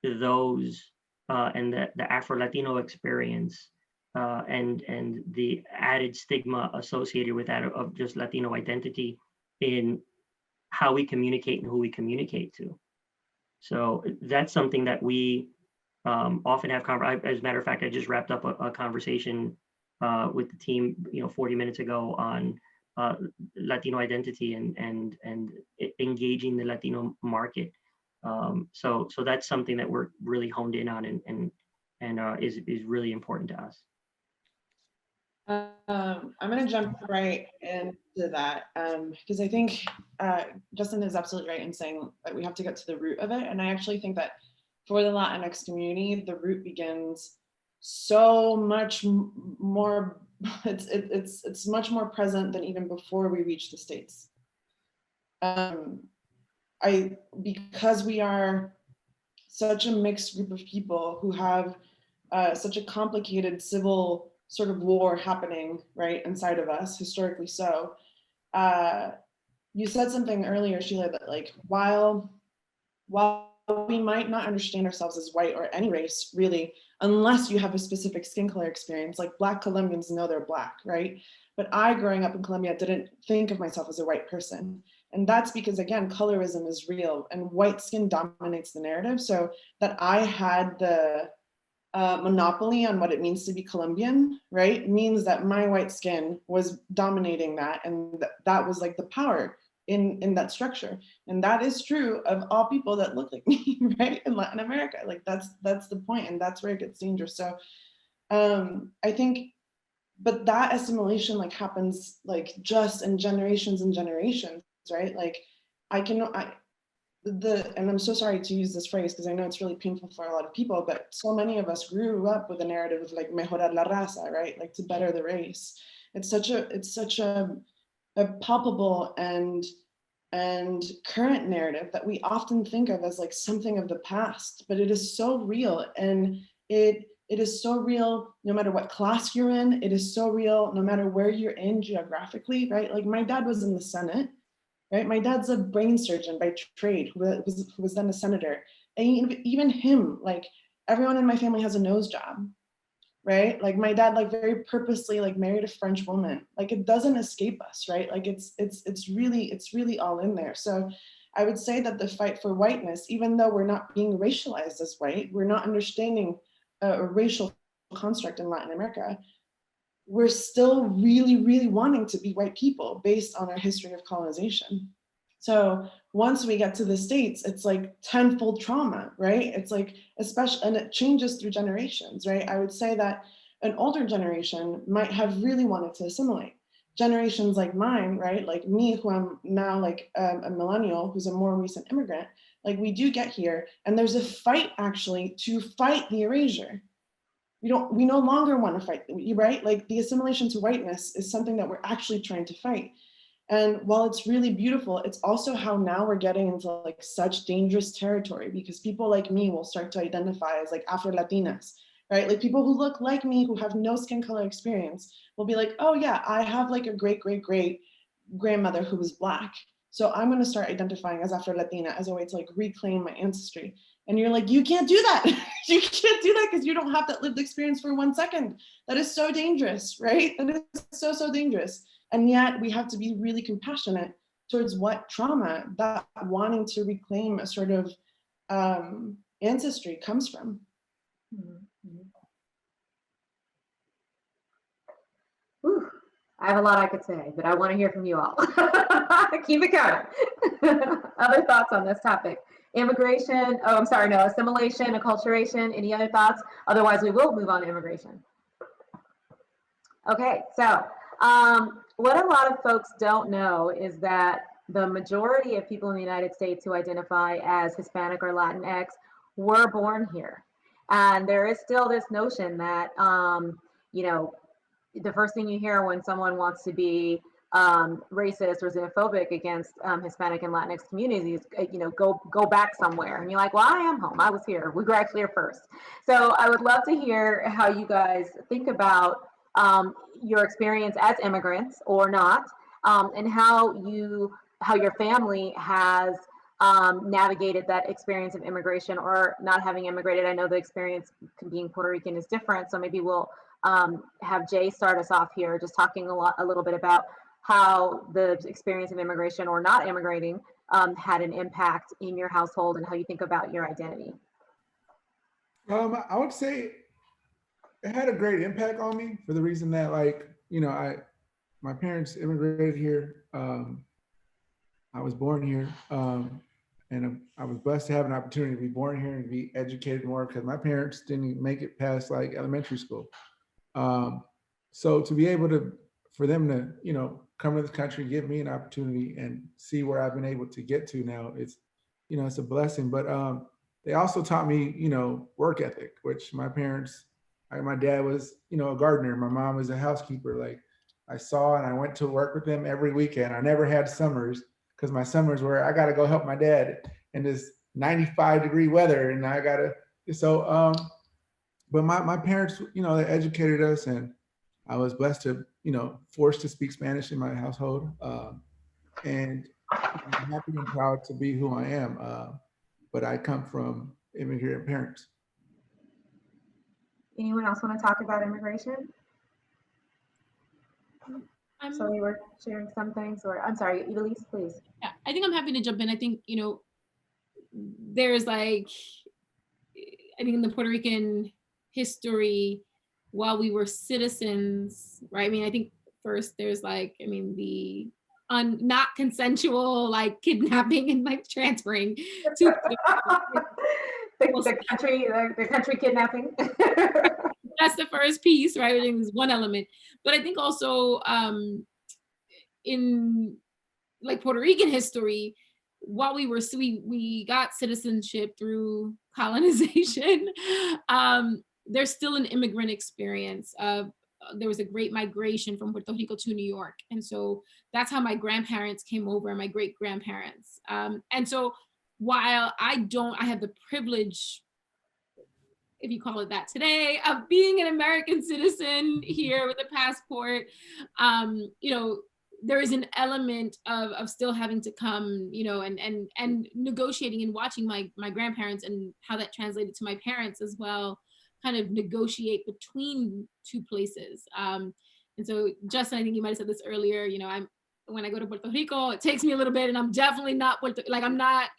those and the Afro-Latino experience and the added stigma associated with that of just Latino identity in how we communicate and who we communicate to. So that's something that we often have. As a matter of fact, I just wrapped up a conversation with the team, 40 minutes ago on Latino identity and engaging the Latino market. So that's something that we're really honed in on and is really important to us. I'm going to jump right into that because I think Justin is absolutely right in saying that we have to get to the root of it. And I actually think that for the Latinx community, the root begins so much more, it's much more present than even before we reach the States. Because we are such a mixed group of people who have such a complicated civil sort of war happening right inside of us, historically so. You said something earlier, Sheila, that like while we might not understand ourselves as white or any race really, unless you have a specific skin color experience, like Black Colombians know they're Black, right? But I, growing up in Colombia, didn't think of myself as a white person. And that's because, again, colorism is real and white skin dominates the narrative. So that I had the monopoly on what it means to be Colombian, right, means that my white skin was dominating that, and that was like the power in that structure. And that is true of all people that look like me, right, in Latin America. Like that's the point, and that's where it gets dangerous. So I think, but that assimilation like happens like just in generations and generations, right? Like and I'm so sorry to use this phrase because I know it's really painful for a lot of people, but so many of us grew up with a narrative of like mejorar la raza, right? Like to better the race. It's such a palpable and current narrative that we often think of as like something of the past, but it is so real. And it is so real no matter what class you're in. It is so real no matter where you're in geographically, right? Like my dad was in the Senate. Right? My dad's a brain surgeon by trade, who was then a senator. And even him, like everyone in my family has a nose job, right? Like my dad, like very purposely, like married a French woman. Like it doesn't escape us, right? Like it's really all in there. So I would say that the fight for whiteness, even though we're not being racialized as white, we're not understanding a racial construct in Latin America, we're still really, really wanting to be white people based on our history of colonization. So once we get to the States, it's like tenfold trauma, right? It's like, especially, and it changes through generations, right? I would say that an older generation might have really wanted to assimilate. generations like mine, right? Like me, who I'm now like a millennial, who's a more recent immigrant, like we do get here and there's a fight actually to fight the erasure. We no longer want to fight, right? Like the assimilation to whiteness is something that we're actually trying to fight. And while it's really beautiful, it's also how now we're getting into like such dangerous territory, because people like me will start to identify as like Afro-Latinas, right? Like people who look like me, who have no skin color experience, will be like, oh yeah, I have like a great grandmother who was Black. So I'm going to start identifying as Afro-Latina as a way to like reclaim my ancestry. And you're like, you can't do that. You can't do that because you don't have that lived experience for 1 second. That is so dangerous, right? That is so, so dangerous. And yet we have to be really compassionate towards what trauma that wanting to reclaim a sort of ancestry comes from. Whew. I have a lot I could say, but I want to hear from you all. Keep it coming. Other thoughts on this topic? Immigration, oh, I'm sorry, no, assimilation, acculturation, any other thoughts? Otherwise, we will move on to immigration. Okay, so what a lot of folks don't know is that the majority of people in the United States who identify as Hispanic or Latinx were born here. And there is still this notion that, you know, the first thing you hear when someone wants to be racist or xenophobic against Hispanic and Latinx communities, you know, go back somewhere. And you're like, well, I am home. I was here. We were actually here first. So I would love to hear how you guys think about your experience as immigrants or not, and how your family has navigated that experience of immigration or not having immigrated. I know the experience being Puerto Rican is different, so maybe we'll have Jay start us off here, just talking a little bit about how the experience of immigration or not immigrating had an impact in your household and how you think about your identity. I would say it had a great impact on me for the reason that, like, you know, my parents immigrated here. I was born here, and I was blessed to have an opportunity to be born here and be educated more, because my parents didn't make it past like elementary school. So to be able to, for them to, you know, come to this country, give me an opportunity and see where I've been able to get to now, it's, you know, it's a blessing. But they also taught me, you know, work ethic, which my parents, my dad was, you know, a gardener. My mom was a housekeeper. Like I saw, and I went to work with them every weekend. I never had summers, because my summers were, I got to go help my dad in this 95-degree weather. And I got to, so, but my parents, you know, they educated us, and I was blessed to, you know, forced to speak Spanish in my household. And I'm happy and proud to be who I am. But I come from immigrant parents. Anyone else want to talk about immigration? So we were sharing some things, or I'm sorry, Elise, please. Yeah, I think I'm happy to jump in. I think, you know, there's like, I think in the Puerto Rican history, while we were citizens, right? I mean, I think first there's like, I mean, the not consensual like kidnapping and like transferring to the country kidnapping. That's the first piece, right? I think it's one element, but I think also in like Puerto Rican history, while we got citizenship through colonization, there's still an immigrant experience of there was a great migration from Puerto Rico to New York. And so that's how my grandparents came over, my great grandparents. And so while I have the privilege, if you call it that today, of being an American citizen here with a passport, you know, there is an element of still having to come, you know, and negotiating and watching my grandparents and how that translated to my parents as well, kind of negotiate between two places. And so Justin, I think you might have said this earlier, you know, when I go to Puerto Rico, it takes me a little bit, and I'm definitely not I'm not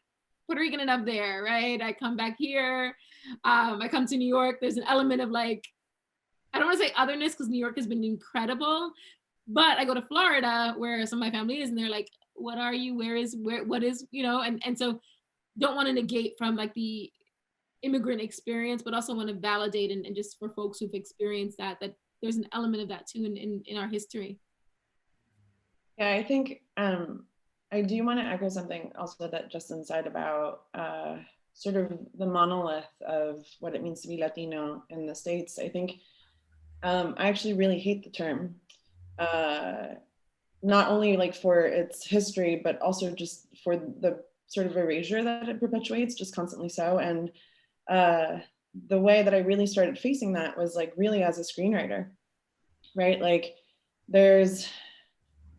Puerto Rican enough there, right? I come back here, I come to New York, there's an element of like, I don't want to say otherness, because New York has been incredible, but I go to Florida where some of my family is, and they're like, what are you, what is, you know, and so don't want to negate from like the immigrant experience, but also want to validate and just for folks who've experienced that there's an element of that too in our history. Yeah, I think I do want to echo something also that Justin said about sort of the monolith of what it means to be Latino in the States. I think I actually really hate the term, not only like for its history, but also just for the sort of erasure that it perpetuates, just constantly so. And the way that I really started facing that was like really as a screenwriter, right? Like there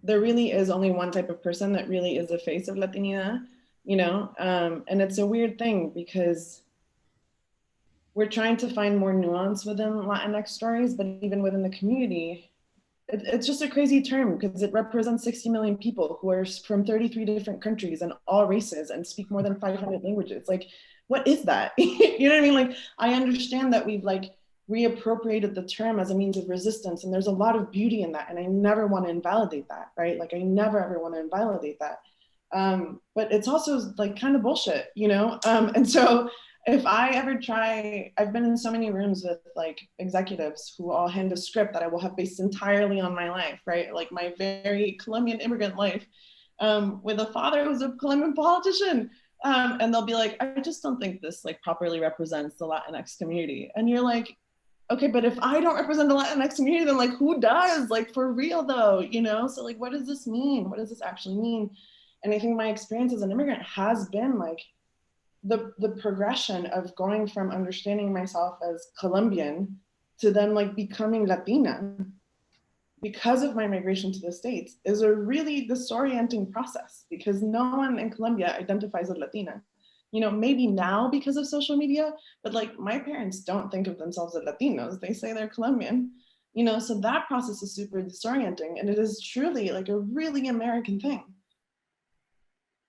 really is only one type of person that really is the face of Latinidad, you know? And it's a weird thing because we're trying to find more nuance within Latinx stories, but even within the community, it's just a crazy term because it represents 60 million people who are from 33 different countries and all races and speak more than 500 languages. Like, what is that? You know what I mean? Like, I understand that we've like reappropriated the term as a means of resistance, and there's a lot of beauty in that. And I never want to invalidate that, right? Like, I never ever want to invalidate that. But it's also like kind of bullshit, you know? And so if I ever try, I've been in so many rooms with like executives who all hand a script that I will have based entirely on my life, right? Like my very Colombian immigrant life, with a father who's a Colombian politician. And they'll be like, I just don't think this like properly represents the Latinx community. And you're like, okay, but if I don't represent the Latinx community, then like who does? Like for real though, you know? So like, what does this mean? What does this actually mean? And I think my experience as an immigrant has been like the progression of going from understanding myself as Colombian to then like becoming Latina because of my migration to the States is a really disorienting process because no one in Colombia identifies as Latina. You know, maybe now because of social media, but like my parents don't think of themselves as Latinos. They say they're Colombian, you know, so that process is super disorienting and it is truly like a really American thing.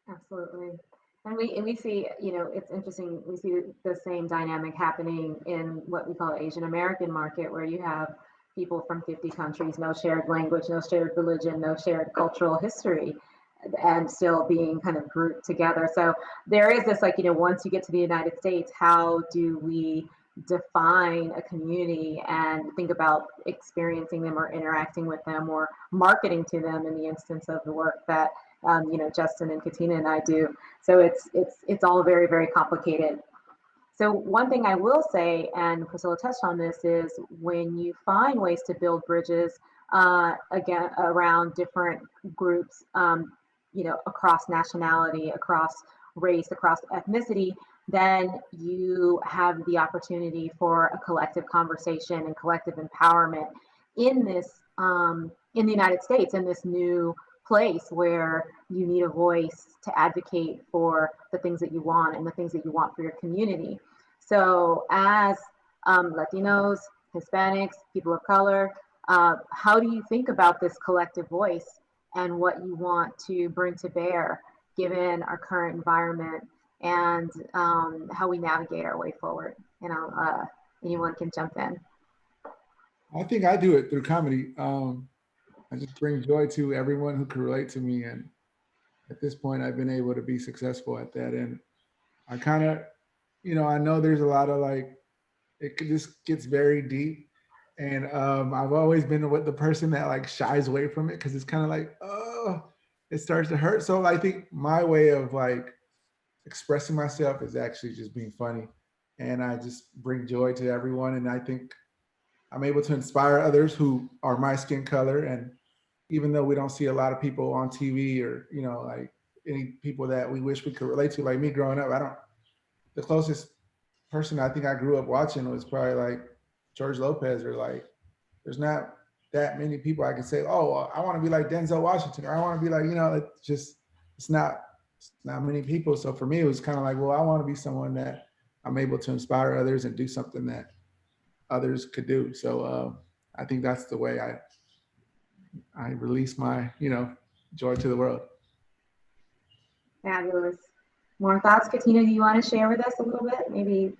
Absolutely. And we see, you know, it's interesting, we see the same dynamic happening in what we call the Asian American market, where you have people from 50 countries, no shared language, no shared religion, no shared cultural history, and still being kind of grouped together. So there is this, like, you know, once you get to the United States, how do we define a community and think about experiencing them or interacting with them or marketing to them in the instance of the work that you know, Justin and Katina and I do. So it's all very, very complicated. So one thing I will say, and Priscilla touched on this, is when you find ways to build bridges again around different groups, you know, across nationality, across race, across ethnicity, then you have the opportunity for a collective conversation and collective empowerment in this in the United States, in this new place where you need a voice to advocate for the things that you want and the things that you want for your community. So as Latinos, Hispanics, people of color, how do you think about this collective voice and what you want to bring to bear given our current environment and how we navigate our way forward? You know, anyone can jump in. I think I do it through comedy. I just bring joy to everyone who can relate to me. And at this point, I've been able to be successful at that. And I kind of, you know, I know there's a lot of like, just gets very deep. And I've always been with the person that like shies away from it because it's kind of like, oh, it starts to hurt. So I think my way of like expressing myself is actually just being funny. And I just bring joy to everyone. And I think I'm able to inspire others who are my skin color. And even though we don't see a lot of people on TV or, you know, like any people that we wish we could relate to, like me growing up, the closest person I think I grew up watching was probably like George Lopez, or like, there's not that many people I can say, oh, I want to be like Denzel Washington, or I want to be like, you know, it's not many people. So for me, it was kind of like, well, I want to be someone that I'm able to inspire others and do something that others could do. So I think that's the way I release my, you know, joy to the world. Fabulous. More thoughts, Katina? Do you want to share with us a little bit? Maybe.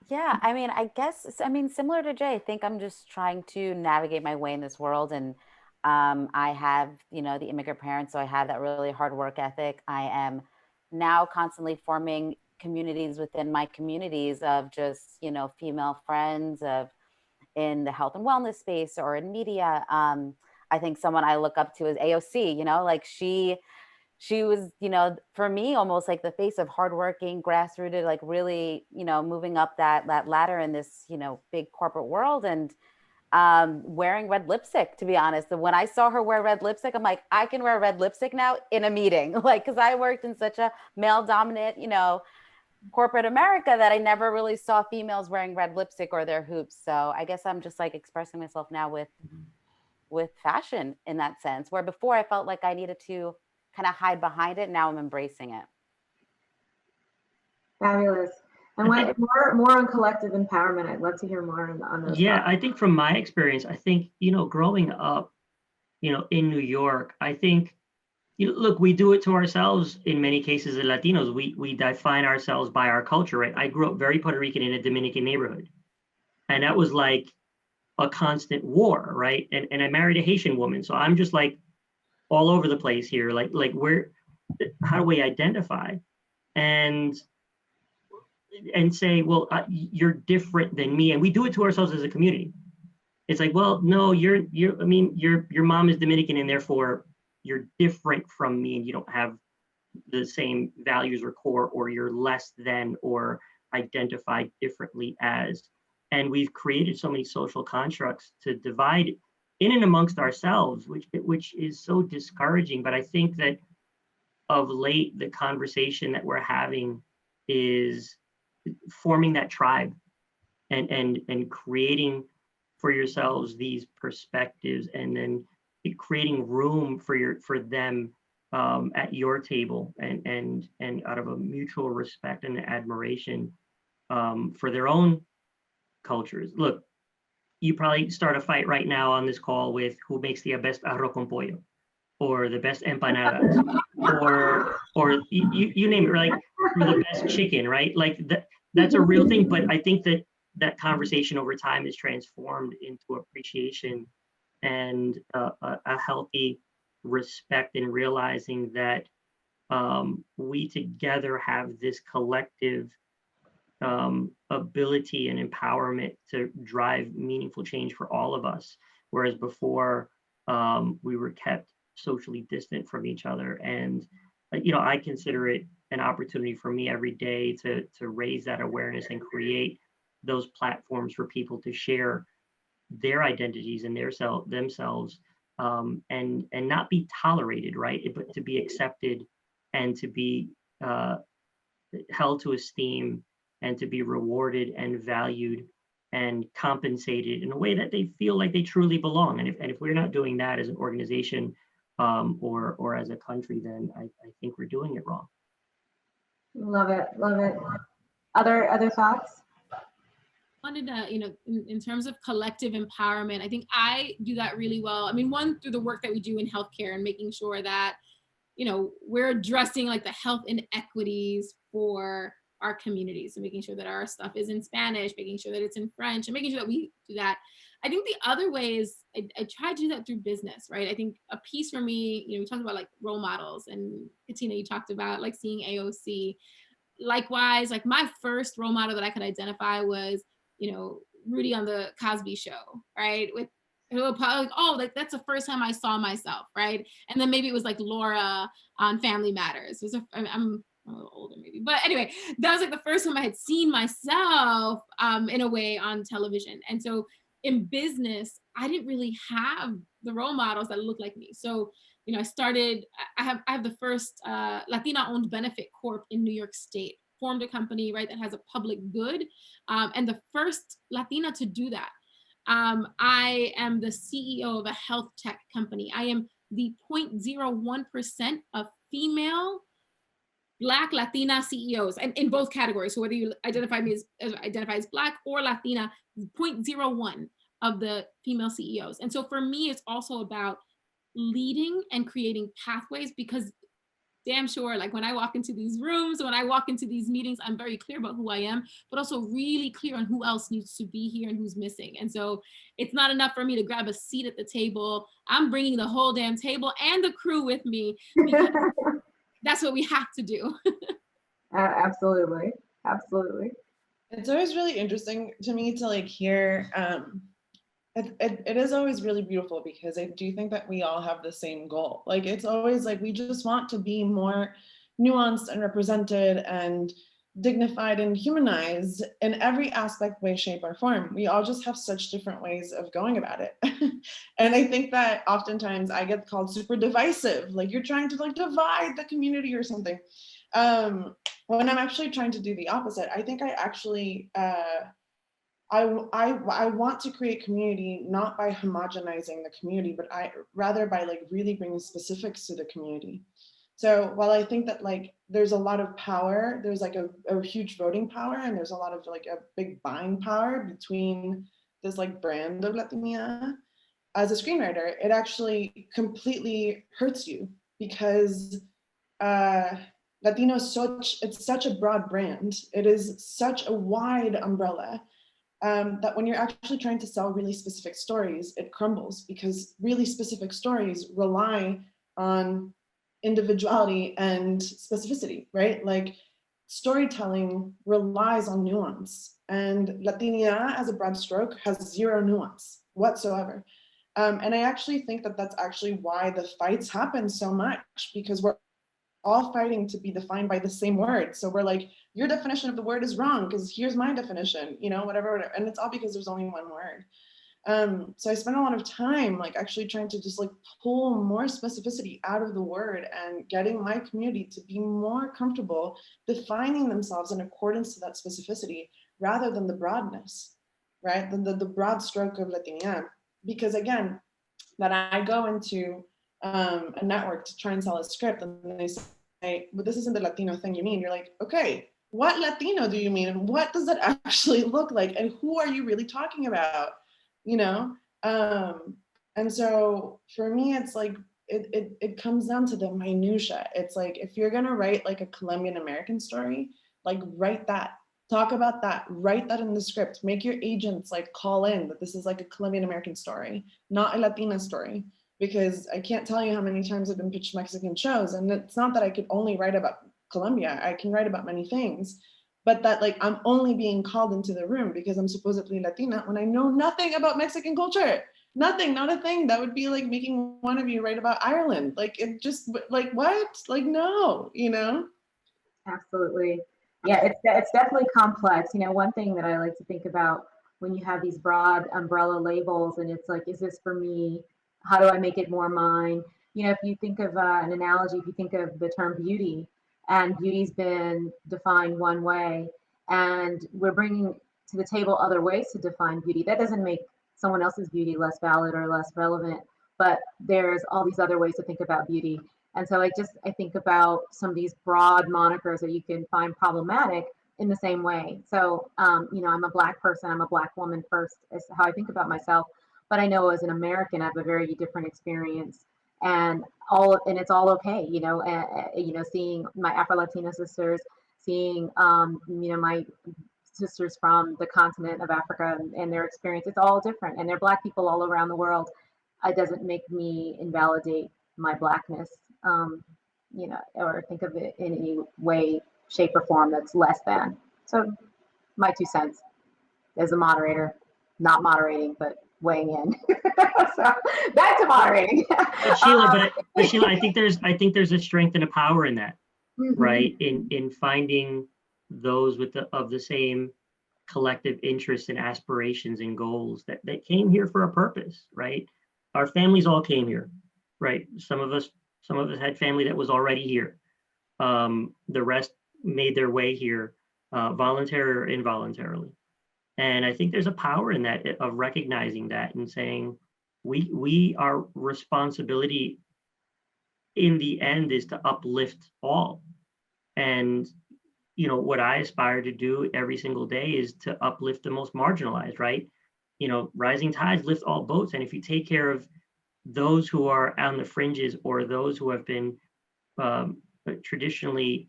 Yeah, I mean, I guess, I mean, similar to Jay, I think I'm just trying to navigate my way in this world. And I have, you know, the immigrant parents, so I have that really hard work ethic. I am now constantly forming communities within my communities of just, you know, female friends of in the health and wellness space or in media. I think someone I look up to is AOC, you know, like she was, you know, for me, almost like the face of hardworking, grassrooted, like really, you know, moving up that ladder in this, you know, big corporate world, and wearing red lipstick, to be honest. When I saw her wear red lipstick, I'm like, I can wear red lipstick now in a meeting, like, because I worked in such a male dominant, you know, corporate America, that I never really saw females wearing red lipstick or their hoops. So I guess I'm just like expressing myself now with fashion in that sense, where before I felt like I needed to kind of hide behind it. Now I'm embracing it. Fabulous. And what more on collective empowerment? I'd love to hear more on those Yeah, thoughts. I think from my experience, I think, you know, growing up, you know, in New York, I think, you know, look, we do it to ourselves in many cases as Latinos. We define ourselves by our culture, right? I grew up very Puerto Rican in a Dominican neighborhood. And that was like a constant war, right? And I married a Haitian woman. So I'm just like all over the place here. Like where, how do we identify? And say, well, you're different than me. And we do it to ourselves as a community. It's like, well, no, I mean, your mom is Dominican and therefore you're different from me and you don't have the same values or core, or you're less than or identify differently as. And we've created so many social constructs to divide in and amongst ourselves, which is so discouraging. But I think that of late, the conversation that we're having is forming that tribe and creating for yourselves these perspectives, and then creating room for them at your table, and out of a mutual respect and admiration for their own cultures. Look, you probably start a fight right now on this call with who makes the best arroz con pollo, or the best empanadas, or you name it, like, or the best chicken, right? Like that's a real thing. But I think that conversation over time is transformed into appreciation and a healthy respect, and realizing that we together have this collective ability and empowerment to drive meaningful change for all of us. Whereas before, we were kept socially distant from each other. And, you know, I consider it an opportunity for me every day to raise that awareness and create those platforms for people to share their identities and themselves, and not be tolerated, right? But to be accepted and to be held to esteem, and to be rewarded and valued and compensated in a way that they feel like they truly belong. And if we're not doing that as an organization, or as a country, then I think we're doing it wrong. Love it, love it. Other thoughts? Wanted to, you know, in terms of collective empowerment, I think I do that really well. I mean, one, through the work that we do in healthcare and making sure that, you know, we're addressing like the health inequities for our communities, and making sure that our stuff is in Spanish, making sure that it's in French, and making sure that we do that. I think the other way is I try to do that through business, right? I think a piece for me, you know, we talked about like role models, and Katina, you talked about like seeing AOC. Likewise, like my first role model that I could identify was, you know, Rudy on the Cosby Show, right? With like, oh, like that's the first time I saw myself, right? And then maybe it was like Laura on Family Matters. I'm a little older maybe, but anyway, that was like the first time I had seen myself in a way on television. And so in business, I didn't really have the role models that looked like me. So, you know, I have the first Latina owned benefit corp in New York State, formed a company, right, that has a public good, and the first Latina to do that. I am the CEO of a health tech company. I am the 0.01% of female Black Latina CEOs, and in both categories. So whether you identify as Black or Latina, 0.01 of the female CEOs. And so for me, it's also about leading and creating pathways, because damn sure, like when I walk into these rooms, when I walk into these meetings, I'm very clear about who I am, but also really clear on who else needs to be here and who's missing. And so it's not enough for me to grab a seat at the table. I'm bringing the whole damn table and the crew with me, because that's what we have to do. Absolutely, absolutely. It's always really interesting to me to like hear It is always really beautiful because I do think that we all have the same goal. Like it's always like we just want to be more nuanced and represented and dignified and humanized in every aspect, way, shape, or form. We all just have such different ways of going about it. And I think that oftentimes I get called super divisive, like you're trying to like divide the community or something. When I'm actually trying to do the opposite, I think I actually I want to create community not by homogenizing the community, but rather by like really bringing specifics to the community. So while I think that like there's a lot of power, there's like a huge voting power, and there's a lot of like a big buying power between this like brand of Latina, as a screenwriter, it actually completely hurts you because Latino is it's such a broad brand. It is such a wide umbrella that when you're actually trying to sell really specific stories, it crumbles because really specific stories rely on individuality and specificity, right? Like storytelling relies on nuance, and Latina as a broad stroke has zero nuance whatsoever. And I actually think that that's actually why the fights happen so much, because we're all fighting to be defined by the same word. So we're like, your definition of the word is wrong because here's my definition, you know, whatever. And it's all because there's only one word. So I spent a lot of time like actually trying to just like pull more specificity out of the word and getting my community to be more comfortable defining themselves in accordance to that specificity rather than the broadness, right? The broad stroke of Latina. Because again, that I go into a network to try and sell a script and they say, but this isn't the Latino thing you mean. You're like, okay, what Latino do you mean? And what does it actually look like? And who are you really talking about? You know? And so for me, it's like, it comes down to the minutia. It's like, if you're gonna write like a Colombian American story, like write that, talk about that, write that in the script, make your agents like call in that this is like a Colombian American story, not a Latina story. Because I can't tell you how many times I've been pitched Mexican shows, and it's not that I could only write about Colombia, I can write about many things, but that like I'm only being called into the room because I'm supposedly Latina when I know nothing about Mexican culture. Nothing, not a thing. That would be like making one of you write about Ireland. Like it just like what? Like no, you know? Absolutely. Yeah, it's definitely complex. You know, one thing that I like to think about when you have these broad umbrella labels and it's like, is this for me? How do I make it more mine? You know, if you think of an analogy, if you think of the term beauty, and beauty's been defined one way, and we're bringing to the table other ways to define beauty, that doesn't make someone else's beauty less valid or less relevant, but there's all these other ways to think about beauty. And so I think about some of these broad monikers that you can find problematic in the same way. So, you know, I'm a Black person, I'm a Black woman first, is how I think about myself. But I know as an American, I have a very different experience, and it's all okay. You know, seeing my Afro-Latina sisters, seeing, you know, my sisters from the continent of Africa and their experience, it's all different, and they're Black people all around the world. It doesn't make me invalidate my Blackness, you know, or think of it in any way, shape, or form that's less than. So my 2 cents as a moderator, not moderating, but weighing in. So back to moderating. But Sheila, I think there's a strength and a power in that, right? In finding those of the same collective interests and aspirations and goals that came here for a purpose, right? Our families all came here, right? Some of us had family that was already here. The rest made their way here, voluntarily or involuntarily. And I think there's a power in that, of recognizing that and saying, our responsibility in the end is to uplift all. And, you know, what I aspire to do every single day is to uplift the most marginalized, right? You know, rising tides lift all boats. And if you take care of those who are on the fringes or those who have been traditionally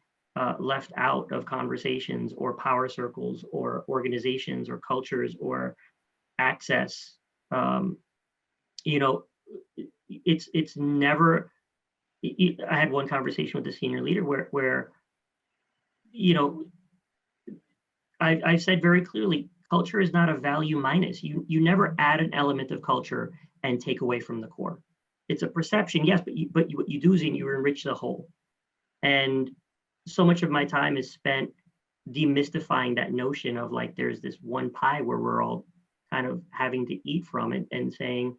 left out of conversations or power circles or organizations or cultures or access, you know, it's never. I had one conversation with the senior leader where you know, I said very clearly, culture is not a value minus. You never add an element of culture and take away from the core. It's a perception, yes, but what you do is you enrich the whole. And so much of my time is spent demystifying that notion of like there's this one pie where we're all kind of having to eat from it, and saying,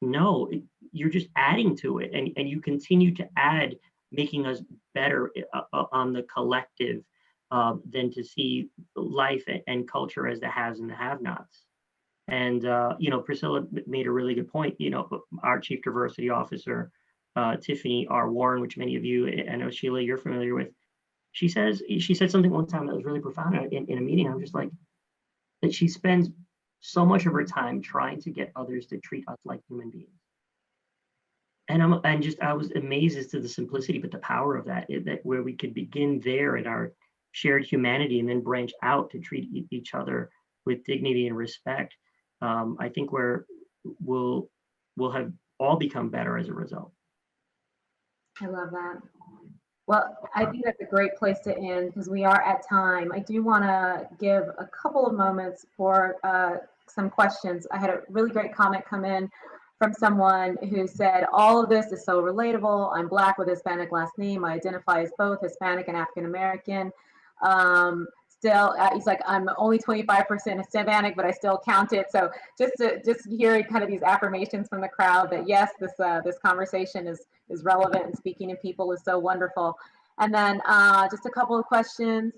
no, you're just adding to it, and you continue to add, making us better on the collective, than to see life and culture as the haves and the have-nots. And Priscilla made a really good point. Our chief diversity officer, Tiffany R. Warren, which many of you, I know Sheila, you're familiar with. She said something one time that was really profound in a meeting. I'm just like, that she spends so much of her time trying to get others to treat us like human beings. And I was amazed as to the simplicity, but the power of that where we could begin there in our shared humanity and then branch out to treat each other with dignity and respect. I think we'll have all become better as a result. I love that. Well, I think that's a great place to end because we are at time. I do want to give a couple of moments for some questions. I had a really great comment come in from someone who said, all of this is so relatable. I'm Black with Hispanic last name. I identify as both Hispanic and African American. Still, he's like, I'm only 25% Hispanic, but I still count it. So just hearing kind of these affirmations from the crowd that yes, this conversation is relevant and speaking to people is so wonderful. And then just a couple of questions.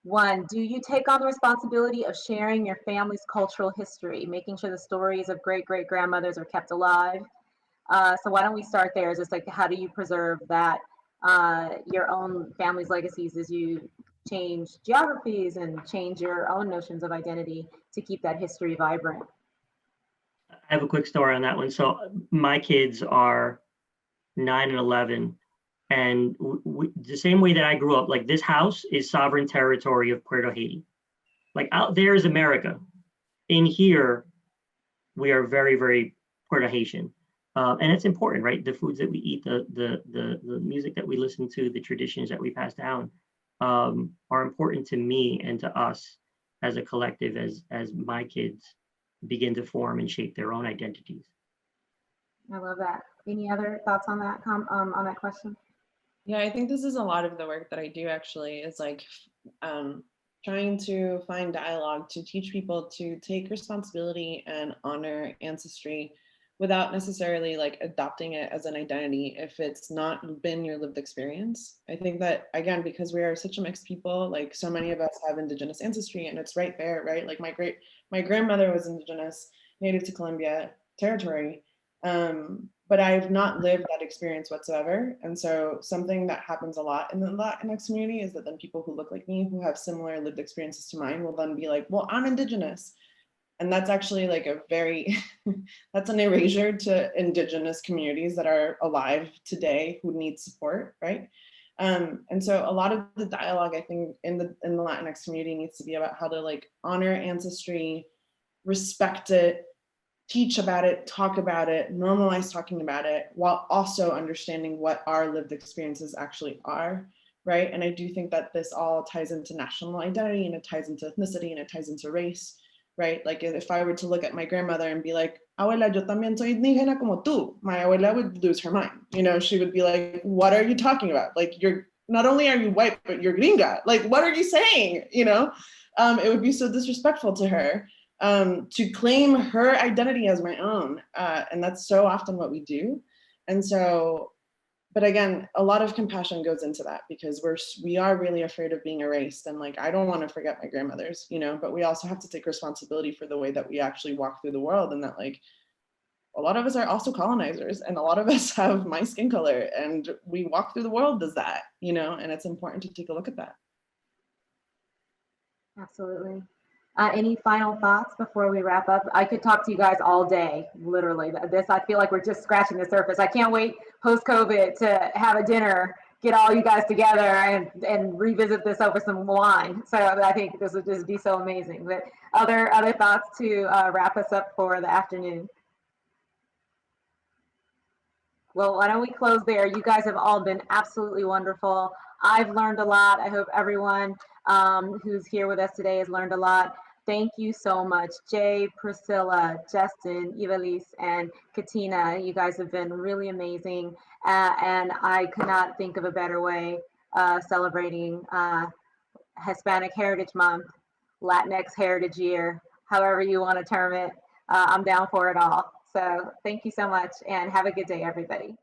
One, do you take on the responsibility of sharing your family's cultural history, making sure the stories of great-great-grandmothers are kept alive? So why don't we start there? Is just like, how do you preserve that, your own family's legacies as you change geographies and change your own notions of identity to keep that history vibrant? I have a quick story on that one. So my kids are 9 and 11. And the same way that I grew up, like this house is sovereign territory of Puerto Haiti. Like out there is America. In here, we are very, very Puerto Haitian. And it's important, right? The foods that we eat, the music that we listen to, the traditions that we pass down are important to me and to us as a collective, as my kids begin to form and shape their own identities. I love that. Any other thoughts on that on that question? Yeah, I think this is a lot of the work that I do actually, is like trying to find dialogue to teach people to take responsibility and honor ancestry without necessarily like adopting it as an identity if it's not been your lived experience. I think that, again, because we are such a mixed people, like so many of us have Indigenous ancestry and it's right there, right? Like my grandmother was Indigenous, native to Columbia territory. But I've not lived that experience whatsoever. And so something that happens a lot in the Latinx community is that then people who look like me, who have similar lived experiences to mine, will then be like, well, I'm Indigenous. And that's actually like a very, that's an erasure to Indigenous communities that are alive today who need support, right? And so a lot of the dialogue, I think, in the Latinx community needs to be about how to like honor ancestry, respect it, teach about it, talk about it, normalize talking about it, while also understanding what our lived experiences actually are, right? And I do think that this all ties into national identity, and it ties into ethnicity, and it ties into race, right? Like if I were to look at my grandmother and be like, abuela, yo también soy indígena como tú, my abuela would lose her mind. You know, she would be like, what are you talking about? Like, you're, not only are you white, but you're gringa. Like, what are you saying? You know, it would be so disrespectful to her. To claim her identity as my own. And that's so often what we do. And so, but again, a lot of compassion goes into that because we are really afraid of being erased. And like, I don't want to forget my grandmothers, you know, but we also have to take responsibility for the way that we actually walk through the world, and that like, a lot of us are also colonizers, and a lot of us have my skin color, and we walk through the world as that, you know, and it's important to take a look at that. Absolutely. Any final thoughts before we wrap up? I could talk to you guys all day, literally. I feel like we're just scratching the surface. I can't wait post-COVID to have a dinner, get all you guys together and revisit this over some wine. So I think this would just be so amazing. But other thoughts to wrap us up for the afternoon? Well, why don't we close there? You guys have all been absolutely wonderful. I've learned a lot. I hope everyone who's here with us today has learned a lot. Thank you so much, Jay, Priscilla, Justin, Ivelisse, and Katina. You guys have been really amazing, and I could not think of a better way celebrating Hispanic Heritage Month, Latinx Heritage Year, however you want to term it. I'm down for it all. So thank you so much, and have a good day, everybody.